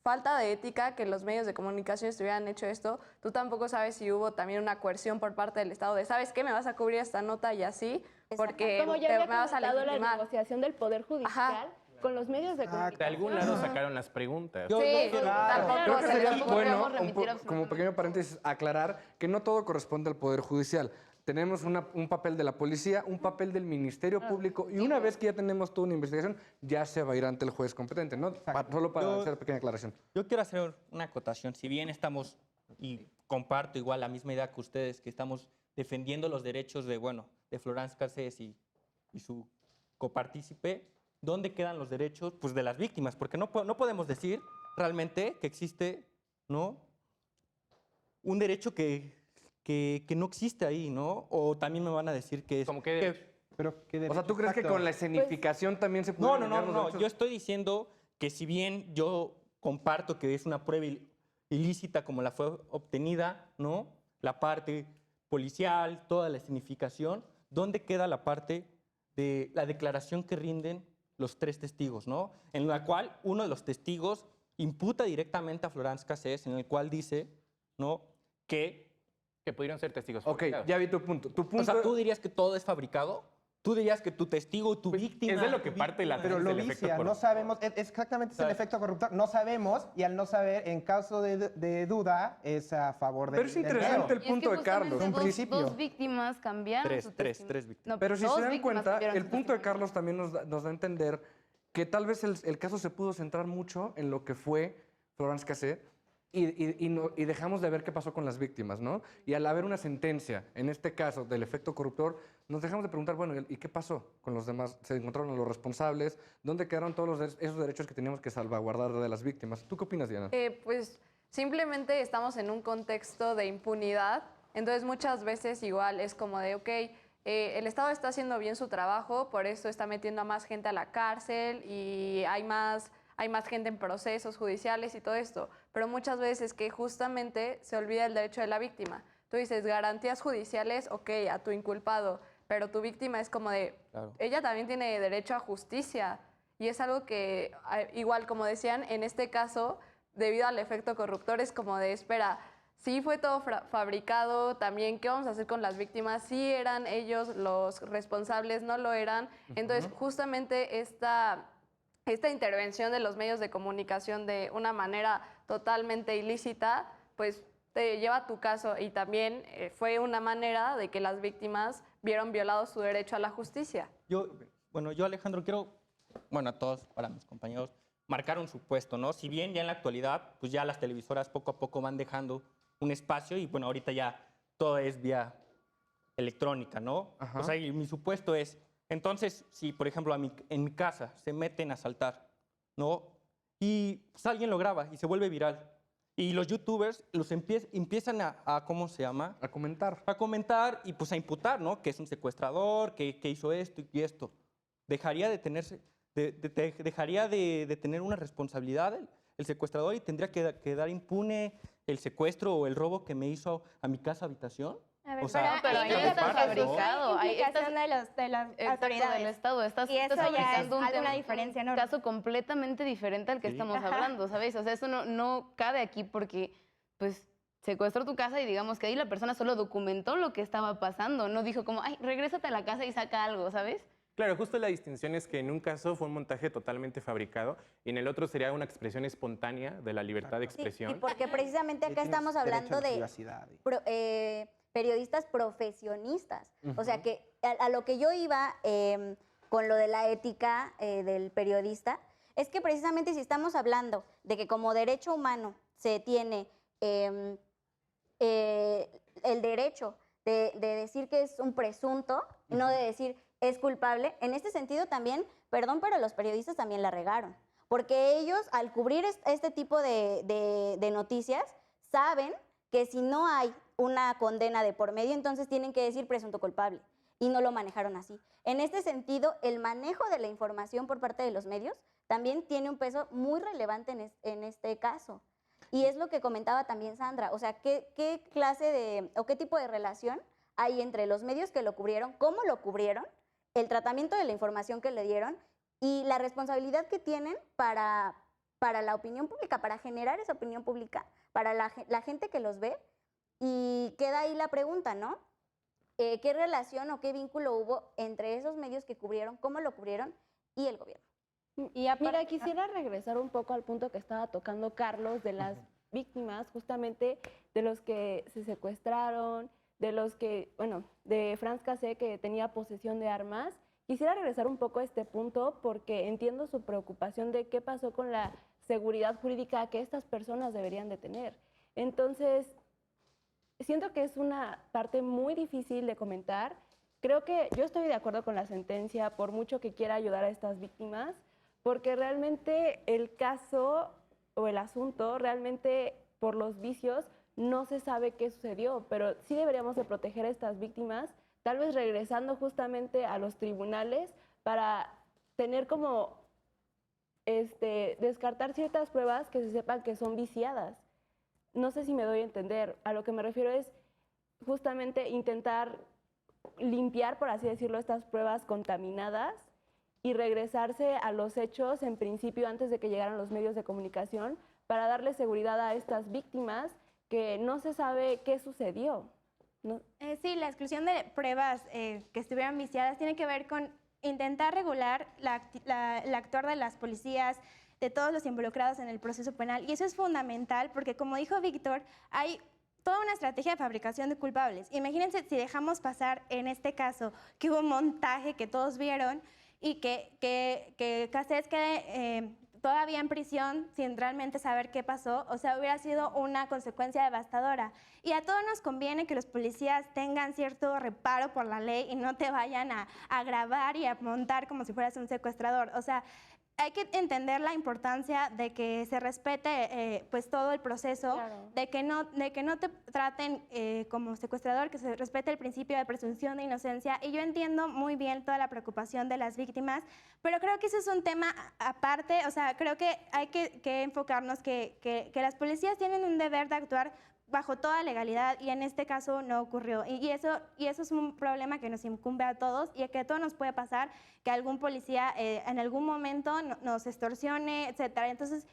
falta de ética que los medios de comunicación estuvieran hecho esto. Tú tampoco sabes si hubo también una coerción por parte del Estado de, ¿sabes qué? Me vas a cubrir esta nota y así, porque Como ya había me vas a comentado, la legitimar. negociación del Poder Judicial con los medios de De comunicación. algún lado sacaron las preguntas. Yo- Sí, yo quiero- tampoco Creo que se sería les- bueno, podemos remitir como absolutamente. pequeño paréntesis, aclarar que no todo corresponde al Poder Judicial. Tenemos un papel de la policía, un papel del Ministerio Público y una vez que ya tenemos toda una investigación, ya se va a ir ante el juez competente, ¿no? Solo para Yo- hacer pequeña aclaración. Yo quiero hacer una acotación. Si bien estamos, y comparto igual la misma idea que ustedes, que estamos defendiendo los derechos de, bueno, de Florence Cassés y su copartícipe, ¿dónde quedan los derechos pues, de las víctimas? Porque no podemos decir realmente que existe, ¿no?, un derecho que no existe ahí, ¿no? O también me van a decir que es... ¿Cómo qué derecho? Pero, ¿qué O sea, derecho? ¿tú crees que Exacto. con la escenificación también se No, pueden no, negar no, los no. derechos? Yo estoy diciendo que si bien yo comparto que es una prueba ilícita como la fue obtenida, ¿no? La parte policial, toda la escenificación, ¿dónde queda la parte de la declaración que rinden los tres testigos, ¿no? En la cual uno de los testigos imputa directamente a Florence Cassés, en el cual dice, ¿no?, que... Que pudieron ser testigos. Ok, fabricados. ya vi tu punto. Tu punto O sea, ¿tú dirías que todo es fabricado? ¿Tú dirías que tu testigo, tu Pues, víctima... es de lo que tu parte la Pero tesis lo del efecto vicia, no corruptor. sabemos, exactamente es el ¿Sabes? efecto corruptor, no sabemos y al no saber, en caso de duda, es a favor del Pero es interesante del el Y es punto que de Carlos. justamente Un dos- principio. Dos víctimas cambiaron Tres, su tres testimonio. víctimas. No, Pero si dos se dan víctimas cuenta, cambiaron el su punto de testimonio. Carlos también nos da a entender que tal vez el caso se pudo centrar mucho en lo que fue Florence Cassés y dejamos de ver qué pasó con las víctimas, ¿no? Y al haber una sentencia, en este caso, del efecto corruptor, nos dejamos de preguntar, bueno, ¿y qué pasó con los demás? ¿Se encontraron a los responsables? ¿Dónde quedaron todos esos derechos que teníamos que salvaguardar de las víctimas? ¿Tú qué opinas, Diana? Pues simplemente estamos en un contexto de impunidad, entonces muchas veces igual es como de, ok, el Estado está haciendo bien su trabajo, por eso está metiendo a más gente a la cárcel y hay más gente en procesos judiciales y todo esto, pero muchas veces que justamente se olvida el derecho de la víctima. Tú dices, garantías judiciales, ok, a tu inculpado, pero tu víctima es como de, Claro. ella también tiene derecho a justicia y es algo que, igual como decían, en este caso, debido al efecto corruptor, es como de, espera, sí fue todo fabricado, también, ¿qué vamos a hacer con las víctimas? Sí eran ellos los responsables, no lo eran. Entonces, justamente esta intervención de los medios de comunicación de una manera totalmente ilícita, pues te lleva a tu caso y también fue una manera de que las víctimas vieron violado su derecho a la justicia. Yo, Alejandro, quiero, bueno, a todos, para mis compañeros, marcar un supuesto, ¿no? Si bien ya en la actualidad, pues ya las televisoras poco a poco van dejando un espacio y, bueno, ahorita ya todo es vía electrónica, ¿no? Ajá. O sea, y mi supuesto es, entonces, si, por ejemplo, en mi casa se meten a asaltar, ¿no? Y pues, alguien lo graba y se vuelve viral. Y los youtubers empiezan a ¿cómo se llama? A comentar. A comentar y pues a imputar, ¿no? Que es un secuestrador, que hizo esto y esto. Dejaría de tener una responsabilidad el secuestrador y tendría que quedar impune el secuestro o el robo que me hizo a mi casa habitación. A ver, O sea, pero ahí no es está parte, ¿no? fabricado. Ahí Implicación de las Exacto, autoridades. del Estado. Estás Y eso ya es fabricando un alguna diferencia un enorme. caso completamente diferente al que Sí. estamos Ajá. hablando, ¿sabes? O sea, eso no cabe aquí porque, pues, secuestró tu casa y digamos que ahí la persona solo documentó lo que estaba pasando. No dijo como, ay, regrésate a la casa y saca algo, ¿sabes? Claro, justo la distinción es que en un caso fue un montaje totalmente fabricado y en el otro sería una expresión espontánea de la libertad de Sí, expresión. y porque precisamente acá Tienes estamos derecho a hablando la de privacidad. periodistas profesionistas. O sea que a lo que yo iba con lo de la ética del periodista, es que precisamente si estamos hablando de que como derecho humano se tiene el derecho de decir que es un presunto, no de decir es culpable, en este sentido también, perdón, pero los periodistas también la regaron. Porque ellos, al cubrir este tipo de noticias, saben que si no hay una condena de por medio, entonces tienen que decir presunto culpable. Y no lo manejaron así. En este sentido, el manejo de la información por parte de los medios también tiene un peso muy relevante en este caso. Y es lo que comentaba también Sandra. O sea, ¿qué clase de, o qué tipo de relación hay entre los medios que lo cubrieron, cómo lo cubrieron, el tratamiento de la información que le dieron y la responsabilidad que tienen para la opinión pública, para generar esa opinión pública, para la gente que los ve? Y queda ahí la pregunta, ¿no? ¿Qué relación o qué vínculo hubo entre esos medios que cubrieron, cómo lo cubrieron y el gobierno? Y aparte- Mira, quisiera regresar un poco al punto que estaba tocando Carlos de las víctimas, justamente de los que se secuestraron, de los que, bueno, de Franz Cassé que tenía posesión de armas. Quisiera regresar un poco a este punto porque entiendo su preocupación de qué pasó con la seguridad jurídica que estas personas deberían de tener. Entonces, siento que es una parte muy difícil de comentar. Creo que yo estoy de acuerdo con la sentencia por mucho que quiera ayudar a estas víctimas, porque realmente el caso o el asunto, realmente por los vicios, no se sabe qué sucedió, pero sí deberíamos de proteger a estas víctimas, tal vez regresando justamente a los tribunales para tener como, descartar ciertas pruebas que se sepan que son viciadas. No sé si me doy a entender. A lo que me refiero es justamente intentar limpiar, por así decirlo, estas pruebas contaminadas y regresarse a los hechos en principio antes de que llegaran los medios de comunicación para darle seguridad a estas víctimas que no se sabe qué sucedió. ¿No? Sí, la exclusión de pruebas que estuvieran viciadas tiene que ver con intentar regular el actuar de las policías, de todos los involucrados en el proceso penal. Y eso es fundamental porque, como dijo Víctor, hay toda una estrategia de fabricación de culpables. Imagínense si dejamos pasar en este caso que hubo un montaje que todos vieron y que Cassés quede todavía en prisión sin realmente saber qué pasó, o sea, hubiera sido una consecuencia devastadora. Y a todos nos conviene que los policías tengan cierto reparo por la ley y no te vayan a grabar y a montar como si fueras un secuestrador. O sea, hay que entender la importancia de que se respete pues todo el proceso, Claro. de que no te traten como secuestrador, que se respete el principio de presunción de inocencia. Y yo entiendo muy bien toda la preocupación de las víctimas, pero creo que ese es un tema aparte. O sea, creo que hay que enfocarnos que las policías tienen un deber de actuar bajo toda legalidad y en este caso no ocurrió. Y eso es un problema que nos incumbe a todos y que a todos nos puede pasar que algún policía en algún momento nos extorsione, etcétera. Entonces,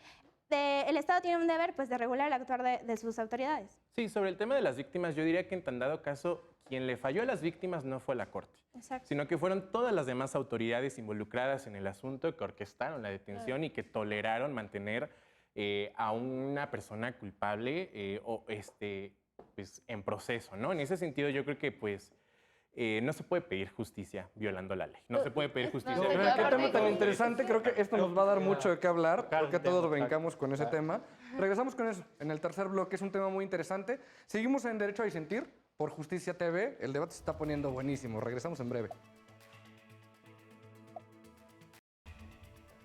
el Estado tiene un deber pues, de regular el actuar de sus autoridades. Sí, sobre el tema de las víctimas, yo diría que en tan dado caso, quien le falló a las víctimas no fue la Corte, Exacto. sino que fueron todas las demás autoridades involucradas en el asunto que orquestaron la detención y que toleraron mantener a una persona culpable pues, en proceso, ¿no? En ese sentido, yo creo que pues no se puede pedir justicia violando la ley. No se puede pedir justicia. No, Pero pero qué aparte- tema tan interesante, creo que esto nos va a dar mucho de qué hablar, Claro, creo que un tema, todos exacto. brincamos con ese tema. Regresamos con eso en el tercer bloque, es un tema muy interesante. Seguimos en Derecho a Disentir por Justicia TV, el debate se está poniendo buenísimo, regresamos en breve.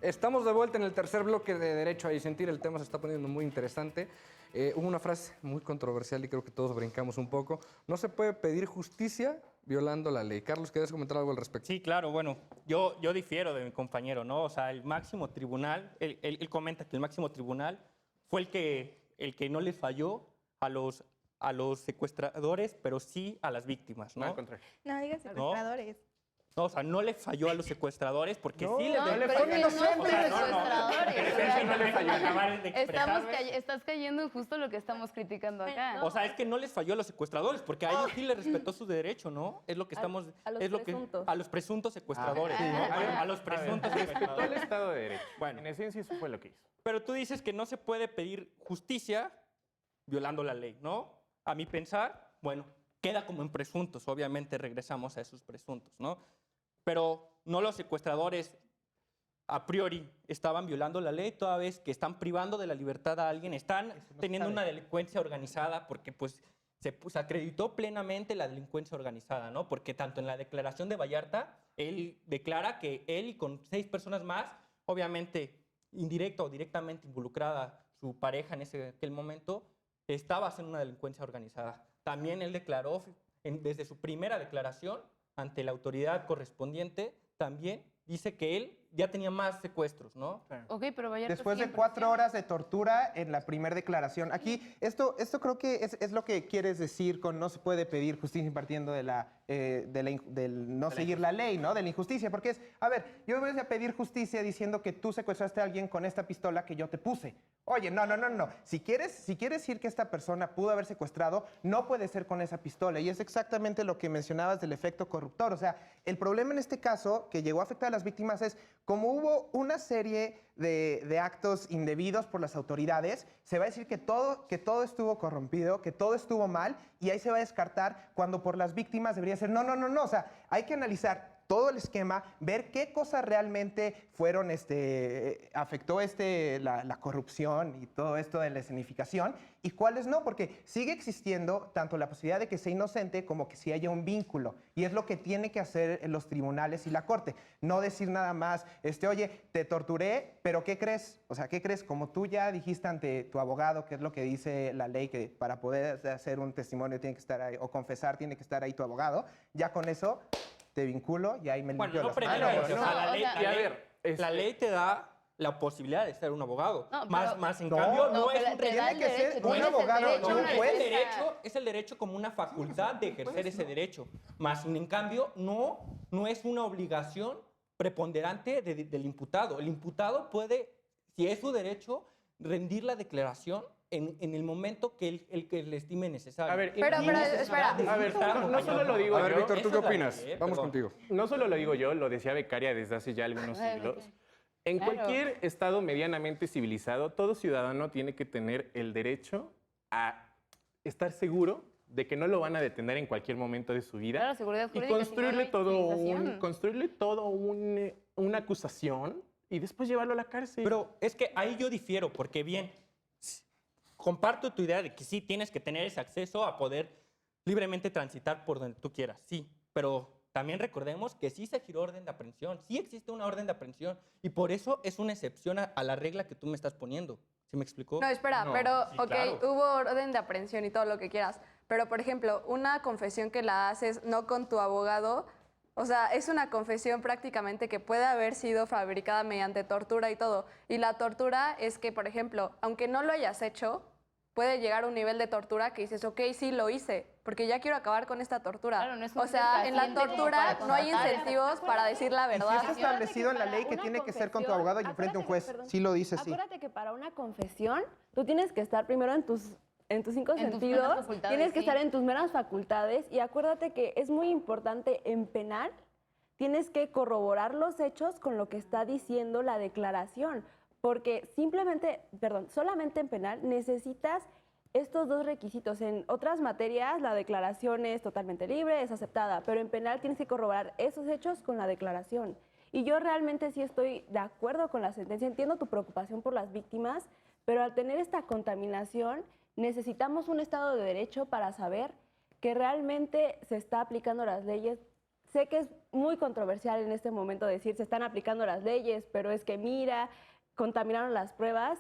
Estamos de vuelta en el tercer bloque de Derecho a Disentir, el tema se está poniendo muy interesante. Hubo una frase muy controversial y creo que todos brincamos un poco. No se puede pedir justicia violando la ley. Carlos, ¿quieres comentar algo al respecto? Sí, claro, bueno, yo difiero de mi compañero, ¿no? O sea, el máximo tribunal, él comenta que el máximo tribunal fue el que no le falló a a los secuestradores, pero sí a las víctimas, No, al ¿no? contrario. No digas secuestradores. No, o sea, no le falló a los secuestradores porque sí les No, dio- pero o sea, es que no son secuestradores. Pero es que no le falló. Acabar de Estás cayendo en justo lo que estamos criticando acá. O sea, es que no les falló a los secuestradores, porque a ellos sí les respetó su derecho, ¿no? Es lo que estamos... a los es lo que, presuntos. a los presuntos secuestradores, ¿no? A los presuntos Respetó el secuestradores. Estado de Derecho. Bueno. En esencia, eso fue lo que hizo. Pero tú dices que no se puede pedir justicia violando la ley, ¿no? A mi pensar, bueno, queda como en presuntos, obviamente regresamos a esos presuntos, ¿no? Pero no los secuestradores a priori estaban violando la ley, toda vez que están privando de la libertad a alguien, están teniendo una delincuencia organizada porque pues se acreditó plenamente la delincuencia organizada, ¿no? Porque tanto en la declaración de Vallarta, él declara que él y con 6 personas más, obviamente indirecta o directamente involucrada su pareja en aquel momento, estaba haciendo una delincuencia organizada. También él declaró, desde su primera declaración ante la autoridad correspondiente, también dice que él ya tenía más secuestros, ¿no? Ok, pero Vallarta Después sigue de en 4 prisión. horas de tortura en la primera declaración. Aquí, esto creo que es lo que quieres decir con no se puede pedir justicia partiendo de del no seguir la ley, ¿no? De la injusticia. Porque es, a ver, yo voy a pedir justicia diciendo que tú secuestraste a alguien con esta pistola que yo te puse. Oye, no. Si quieres decir que esta persona pudo haber secuestrado, no puede ser con esa pistola. Y es exactamente lo que mencionabas del efecto corruptor. O sea, el problema en este caso que llegó a afectar a las víctimas es como hubo una serie de actos indebidos por las autoridades, se va a decir que todo estuvo corrompido, que todo estuvo mal, y ahí se va a descartar cuando por las víctimas debería ser, no. O sea, hay que analizar todo el esquema, ver qué cosas realmente fueron, afectó la corrupción y todo esto de la escenificación y cuáles no, porque sigue existiendo tanto la posibilidad de que sea inocente como que sí haya un vínculo. Y es lo que tiene que hacer los tribunales y la corte. No decir nada más, oye, te torturé, pero ¿qué crees? O sea, ¿qué crees? Como tú ya dijiste ante tu abogado, que es lo que dice la ley, que para poder hacer un testimonio tiene que estar ahí, o confesar tiene que estar ahí tu abogado, ya con eso te vinculo y ahí me limpio Bueno, no las previamente, manos. o sea, o sea, y a ver, la ley te da la posibilidad de ser un abogado. No, más pero- en No, cambio, no, No, es pero un te da el tiene que ser derecho, un tienes el abogado, derecho no a un una juez. defensa. Es el derecho como una facultad de ejercer ese derecho. Más en cambio, no es una obligación preponderante del imputado. El imputado puede, si es su derecho, rendir la declaración en el momento que él que le estime necesario. A ver, Pero, espera. A ver, no solo lo digo A ver, yo. Víctor, ¿tú Esa qué es la opinas? ley, Vamos perdón. contigo. No solo lo digo yo, lo decía Becaria desde hace ya algunos siglos. En Claro. cualquier estado medianamente civilizado, todo ciudadano tiene que tener el derecho a estar seguro de que no lo van a detener en cualquier momento de su vida. Claro, seguridad Y jurídica. si no, no hay construirle todo una acusación y después llevarlo a la cárcel. Pero es que ahí yo difiero, porque bien, comparto tu idea de que sí tienes que tener ese acceso a poder libremente transitar por donde tú quieras, sí, pero también recordemos que sí se giró orden de aprehensión, sí existe una orden de aprehensión y por eso es una excepción a la regla que tú me estás poniendo. ¿Sí me explicó? No, espera, No, pero, sí, ok, claro. hubo orden de aprehensión y todo lo que quieras, pero, por ejemplo, una confesión que la haces no con tu abogado, o sea, es una confesión prácticamente que puede haber sido fabricada mediante tortura y todo. Y la tortura es que, por ejemplo, aunque no lo hayas hecho, puede llegar a un nivel de tortura que dices, ok, sí lo hice, porque ya quiero acabar con esta tortura. Claro, no es o un sea, en la paciente como tortura para no hay contratar. incentivos para decir la Y sí verdad. está establecido en la ley que Una tiene que ser con tu confesión, abogado y enfrente a un juez. perdón, Sí lo dice, sí. Acuérdate que para una confesión tú tienes que estar primero en tus 5 En tus sentidos, plenas facultades, tienes que sí. estar en tus meras facultades y acuérdate que es muy importante en penal, tienes que corroborar los hechos con lo que está diciendo la declaración, porque solamente en penal necesitas estos 2 requisitos. En otras materias la declaración es totalmente libre, es aceptada, pero en penal tienes que corroborar esos hechos con la declaración. Y yo realmente sí estoy de acuerdo con la sentencia, entiendo tu preocupación por las víctimas, pero al tener esta contaminación necesitamos un Estado de Derecho para saber que realmente se está aplicando las leyes. Sé que es muy controversial en este momento decir se están aplicando las leyes, pero es que mira, contaminaron las pruebas.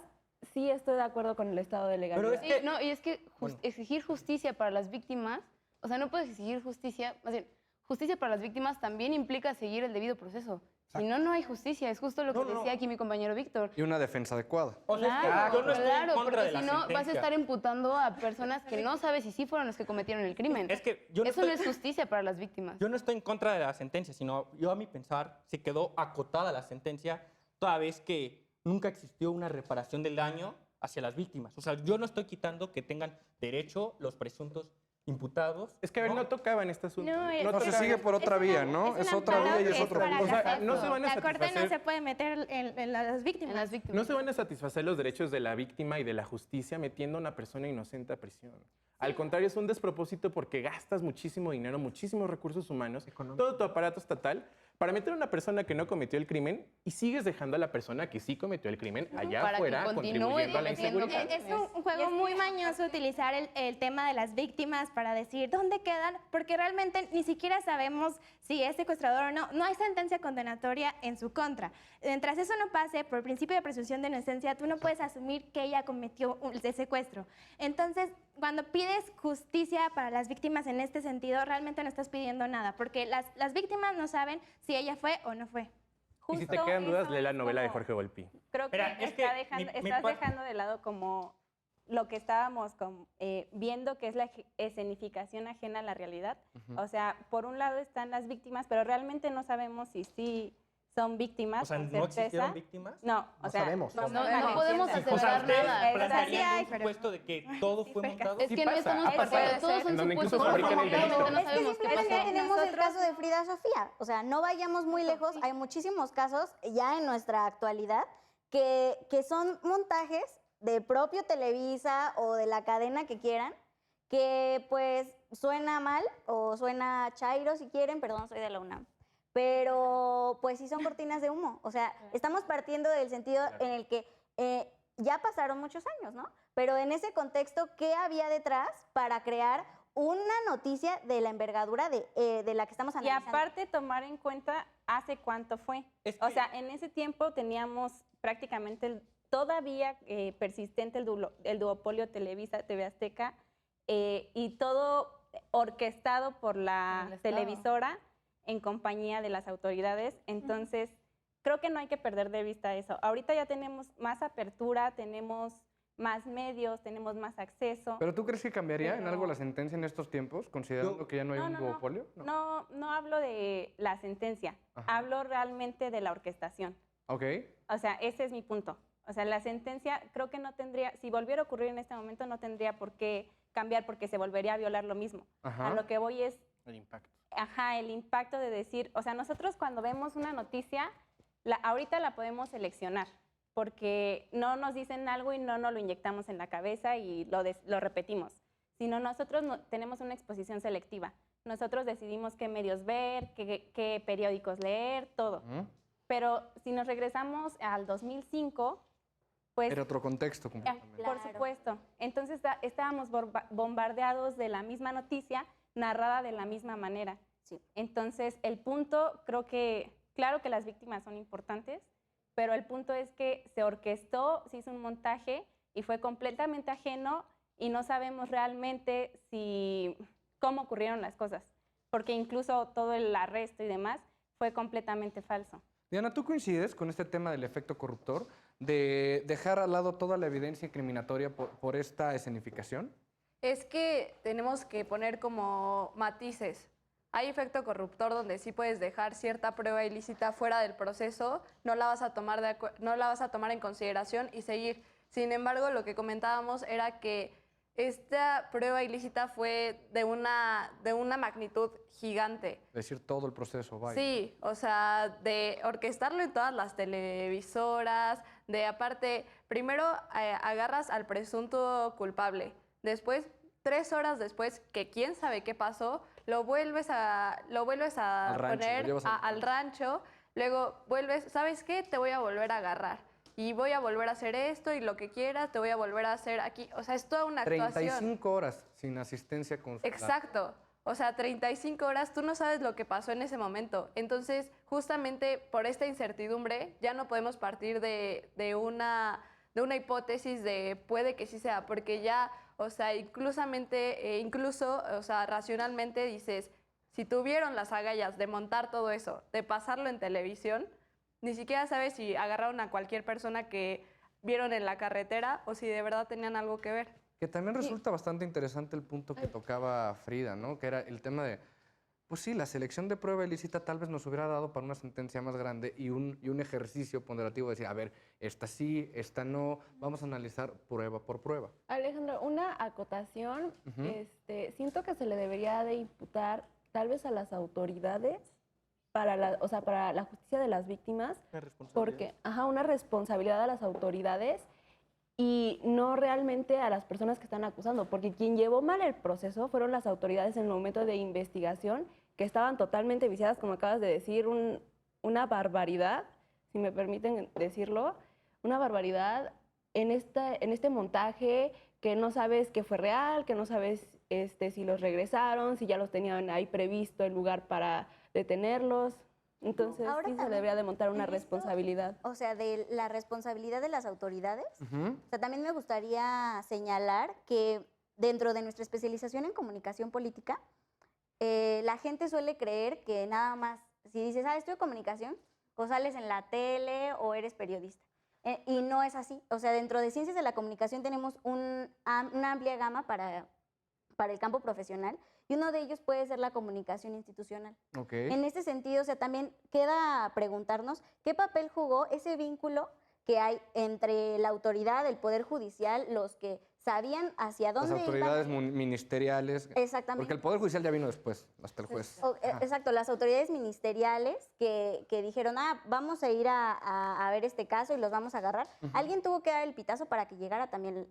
Sí estoy de acuerdo con el estado de legalidad. Pero es que- Sí, no, y es que exigir justicia para las víctimas, o sea, no puedes exigir justicia, más bien, justicia para las víctimas también implica seguir el debido proceso. Si no, no hay justicia. Es justo lo que decía aquí mi compañero Víctor. Y una defensa adecuada. O sea, Claro, es que yo no estoy claro, en contra porque de la si no vas a sentencia. estar imputando a personas que no sabes si sí fueron los que cometieron el crimen. Es que yo no Eso estoy- no es justicia para las víctimas. Yo no estoy en contra de la sentencia, sino yo a mi pensar se quedó acotada la sentencia toda vez que nunca existió una reparación del daño hacia las víctimas. O sea, yo no estoy quitando que tengan derecho los presuntos imputados. Es que, a ver, no tocaba en este asunto. No, No, se es sigue una- por otra es una- vía, ¿no? es Es un otra amparo vía y es que otro para punto. O sea, casos. no se van a La Corte no satisfacer- se puede meter en las víctimas. En las víctimas. No se van a satisfacer los derechos de la víctima y de la justicia metiendo a una persona inocente a prisión. Al contrario, es un despropósito porque gastas muchísimo dinero, muchísimos recursos humanos, todo tu aparato estatal, para meter a una persona que no cometió el crimen y sigues dejando a la persona que sí cometió el crimen allá Para que afuera continúe contribuyendo a la cometiendo inseguridad. Es un juego muy mañoso utilizar el tema de las víctimas para decir dónde quedan, porque realmente ni siquiera sabemos si es secuestrador o no. No hay sentencia condenatoria en su contra. Mientras eso no pase, por principio de presunción de inocencia, tú no puedes asumir que ella cometió el secuestro. Entonces, cuando pides justicia para las víctimas en este sentido, realmente no estás pidiendo nada, porque las víctimas no saben si ella fue o no fue. Y si te Justo quedan dudas, eso lee la es novela de como- Jorge Volpi. Creo que, Mira, es que estás dejando de lado como lo que estábamos viendo, que es la escenificación ajena a la realidad. O sea, por un lado están las víctimas, pero realmente no sabemos si sí son víctimas. O sea, con ¿no certeza. existieron víctimas? No, o No sea, sabemos. No, no sabemos. podemos Sí, O sea, aseverar ¿ustedes nada. sí plantearían hay, un pero- supuesto de que todo fue montado? Es Sí que no pasa. estamos Puede partiendo, ser. todos son En donde incluso supuestos. fabrican el delito. Realmente no Es que sabemos qué simplemente pasó. tenemos el caso de Frida Sofía. O sea, no vayamos muy lejos. Hay muchísimos casos ya en nuestra actualidad que son montajes de propio Televisa o de la cadena que quieran, que pues suena mal o suena chairo si quieren, perdón, soy de la UNAM. Pero pues sí son cortinas de humo. O sea, estamos partiendo del sentido en el que ya pasaron muchos años, ¿no? Pero en ese contexto, ¿qué había detrás para crear una noticia de la envergadura de la que estamos Y analizando? aparte tomar en cuenta hace cuánto fue. Es O que- sea, en ese tiempo teníamos prácticamente todavía persistente el duopolio Televisa, TV Azteca, y todo orquestado por la Por el Estado. televisora en compañía de las autoridades. Entonces, creo que no hay que perder de vista eso. Ahorita ya tenemos más apertura, tenemos más medios, tenemos más acceso. ¿Pero tú crees que cambiaría en algo Pero- la sentencia en estos tiempos, considerando que ya no hay un duopolio? No hablo de la sentencia, Ajá. hablo realmente de la orquestación. Ok. O sea, ese es mi punto. O sea, la sentencia creo que no tendría, si volviera a ocurrir en este momento, no tendría por qué cambiar porque se volvería a violar lo mismo. Ajá. A lo que voy es, El impacto. el impacto de decir, o sea, nosotros cuando vemos una noticia, ahorita la podemos seleccionar porque no nos dicen algo y no nos lo inyectamos en la cabeza y lo repetimos, sino nosotros tenemos una exposición selectiva. Nosotros decidimos qué medios ver, qué periódicos leer, todo. Ujú. Pero si nos regresamos al 2005, pues... Era otro contexto completamente. Por Claro. supuesto. Entonces estábamos bombardeados de la misma noticia, narrada de la misma manera. Sí. Entonces, el punto, creo que, claro que las víctimas son importantes, pero el punto es que se orquestó, se hizo un montaje y fue completamente ajeno y no sabemos realmente cómo ocurrieron las cosas, porque incluso todo el arresto y demás fue completamente falso. Diana, ¿tú coincides con este tema del efecto corruptor, de dejar al lado toda la evidencia incriminatoria por esta escenificación? Es que tenemos que poner como matices. Hay efecto corruptor donde sí puedes dejar cierta prueba ilícita fuera del proceso, no la vas a tomar en consideración y seguir. Sin embargo, lo que comentábamos era que esta prueba ilícita fue de una magnitud gigante. Es decir, todo el proceso, vaya. Sí, o sea, de orquestarlo en todas las televisoras, de aparte, primero agarras al presunto culpable, después, 3 horas después, que quién sabe qué pasó, lo vuelves a Al rancho, poner lo llevas al rancho, luego vuelves, ¿sabes qué? Te voy a volver a agarrar. Y voy a volver a hacer esto y lo que quieras, te voy a volver a hacer aquí. O sea, es toda una actuación. 35 horas sin asistencia consular. Exacto. O sea, 35 horas, tú no sabes lo que pasó en ese momento. Entonces, justamente por esta incertidumbre, ya no podemos partir de una hipótesis de puede que sí sea, porque ya, o sea, incluso, o sea, racionalmente dices, si tuvieron las agallas de montar todo eso, de pasarlo en televisión, ni siquiera sabes si agarraron a cualquier persona que vieron en la carretera o si de verdad tenían algo que ver. Que también resulta bastante interesante el punto que tocaba Frida, ¿no? Que era el tema de, pues sí, la selección de prueba ilícita tal vez nos hubiera dado para una sentencia más grande y un ejercicio ponderativo de decir, a ver, esta sí, esta no, vamos a analizar prueba por prueba. Alejandro, una acotación, siento que se le debería de imputar tal vez a las autoridades para la justicia de las víctimas, porque una responsabilidad a las autoridades y no realmente a las personas que están acusando, porque quien llevó mal el proceso fueron las autoridades en el momento de investigación, que estaban totalmente viciadas, como acabas de decir, una barbaridad, si me permiten decirlo, una barbaridad en este montaje que no sabes que fue real, que no sabes si los regresaron, si ya los tenían ahí previsto el lugar para detenerlos. Entonces, Ahora sí se también, debería de montar una en esto, responsabilidad. O sea, de la responsabilidad de las autoridades. O sea, también me gustaría señalar que dentro de nuestra especialización en comunicación política, la gente suele creer que nada más, si dices, estudio comunicación, o sales en la tele o eres periodista. Y no es así. O sea, dentro de ciencias de la comunicación tenemos una amplia gama para el campo profesional, y uno de ellos puede ser la comunicación institucional. Okay. En este sentido, o sea, también queda preguntarnos qué papel jugó ese vínculo que hay entre la autoridad, el Poder Judicial, los que sabían hacia dónde Las autoridades ministeriales. Exactamente. Porque el Poder Judicial ya vino después, hasta el juez. Exacto, las autoridades ministeriales que dijeron, vamos a ir a ver este caso y los vamos a agarrar. Alguien tuvo que dar el pitazo para que llegara también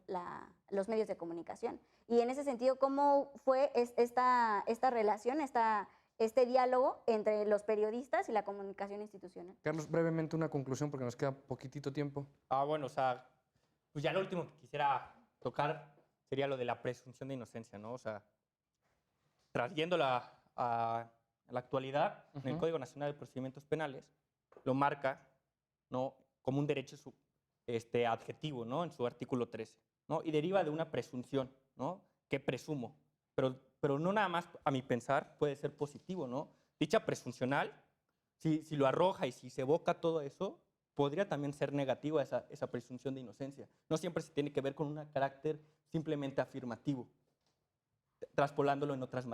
los medios de comunicación. Y en ese sentido, ¿cómo fue esta relación, este diálogo entre los periodistas y la comunicación institucional? Carlos, brevemente una conclusión porque nos queda poquitito tiempo. Bueno, o sea, pues ya lo último que quisiera tocar sería lo de la presunción de inocencia, ¿no? O sea, trayéndola a la actualidad, en el Código Nacional de Procedimientos Penales, lo marca, ¿no?, como un derecho adjetivo, ¿no?, en su artículo 13, ¿no? Y deriva de una presunción, ¿no?, que presumo. Pero no nada más, a mi pensar, puede ser positivo, ¿no? Dicha presuncional, si lo arroja y si se evoca todo eso, podría también ser negativa esa presunción de inocencia. No siempre se tiene que ver con un carácter simplemente afirmativo. Traspolándolo en otras,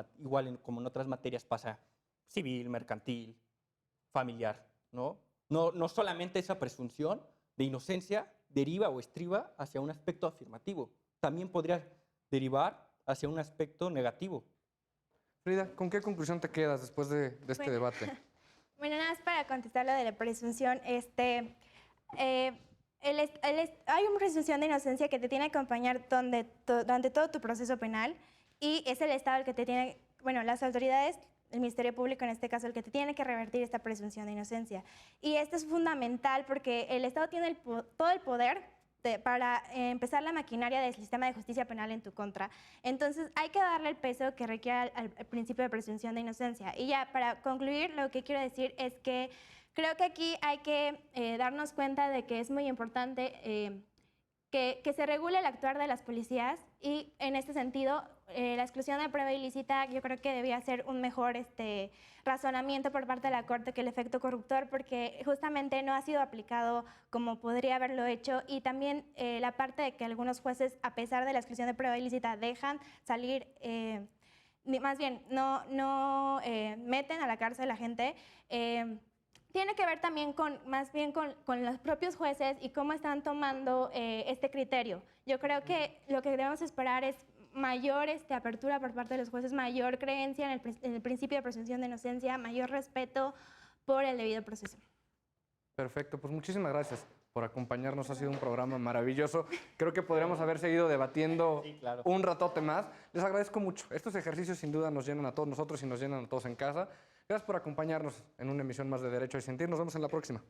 como en otras materias pasa, civil, mercantil, familiar, ¿no? No solamente esa presunción de inocencia deriva o estriba hacia un aspecto afirmativo, también podría derivar hacia un aspecto negativo. Frida, ¿con qué conclusión te quedas después de este debate? Bueno, nada más para contestar lo de la presunción, hay una presunción de inocencia que te tiene que acompañar durante todo tu proceso penal, y es el Estado el que te tiene, las autoridades, el Ministerio Público en este caso, el que te tiene que revertir esta presunción de inocencia. Y esto es fundamental porque el Estado tiene todo el poder para empezar la maquinaria del sistema de justicia penal en tu contra. Entonces, hay que darle el peso que requiere al principio de presunción de inocencia. Y ya, para concluir, lo que quiero decir es que creo que aquí hay que darnos cuenta de que es muy importante que se regule el actuar de las policías, y en este sentido, la exclusión de prueba ilícita yo creo que debía ser un mejor razonamiento por parte de la Corte que el efecto corruptor, porque justamente no ha sido aplicado como podría haberlo hecho, y también la parte de que algunos jueces, a pesar de la exclusión de prueba ilícita, dejan salir, más bien, no meten a la cárcel a la gente. Tiene que ver también más bien con los propios jueces y cómo están tomando este criterio. Yo creo que lo que debemos esperar es mayor apertura por parte de los jueces, mayor creencia en el principio de presunción de inocencia, mayor respeto por el debido proceso. Perfecto, pues muchísimas gracias por acompañarnos. Ha sido un programa maravilloso. Creo que podríamos haber seguido debatiendo un ratote más. Les agradezco mucho. Estos ejercicios sin duda nos llenan a todos nosotros y nos llenan a todos en casa. Gracias por acompañarnos en una emisión más de Derecho a Disentir. Nos vemos en la próxima.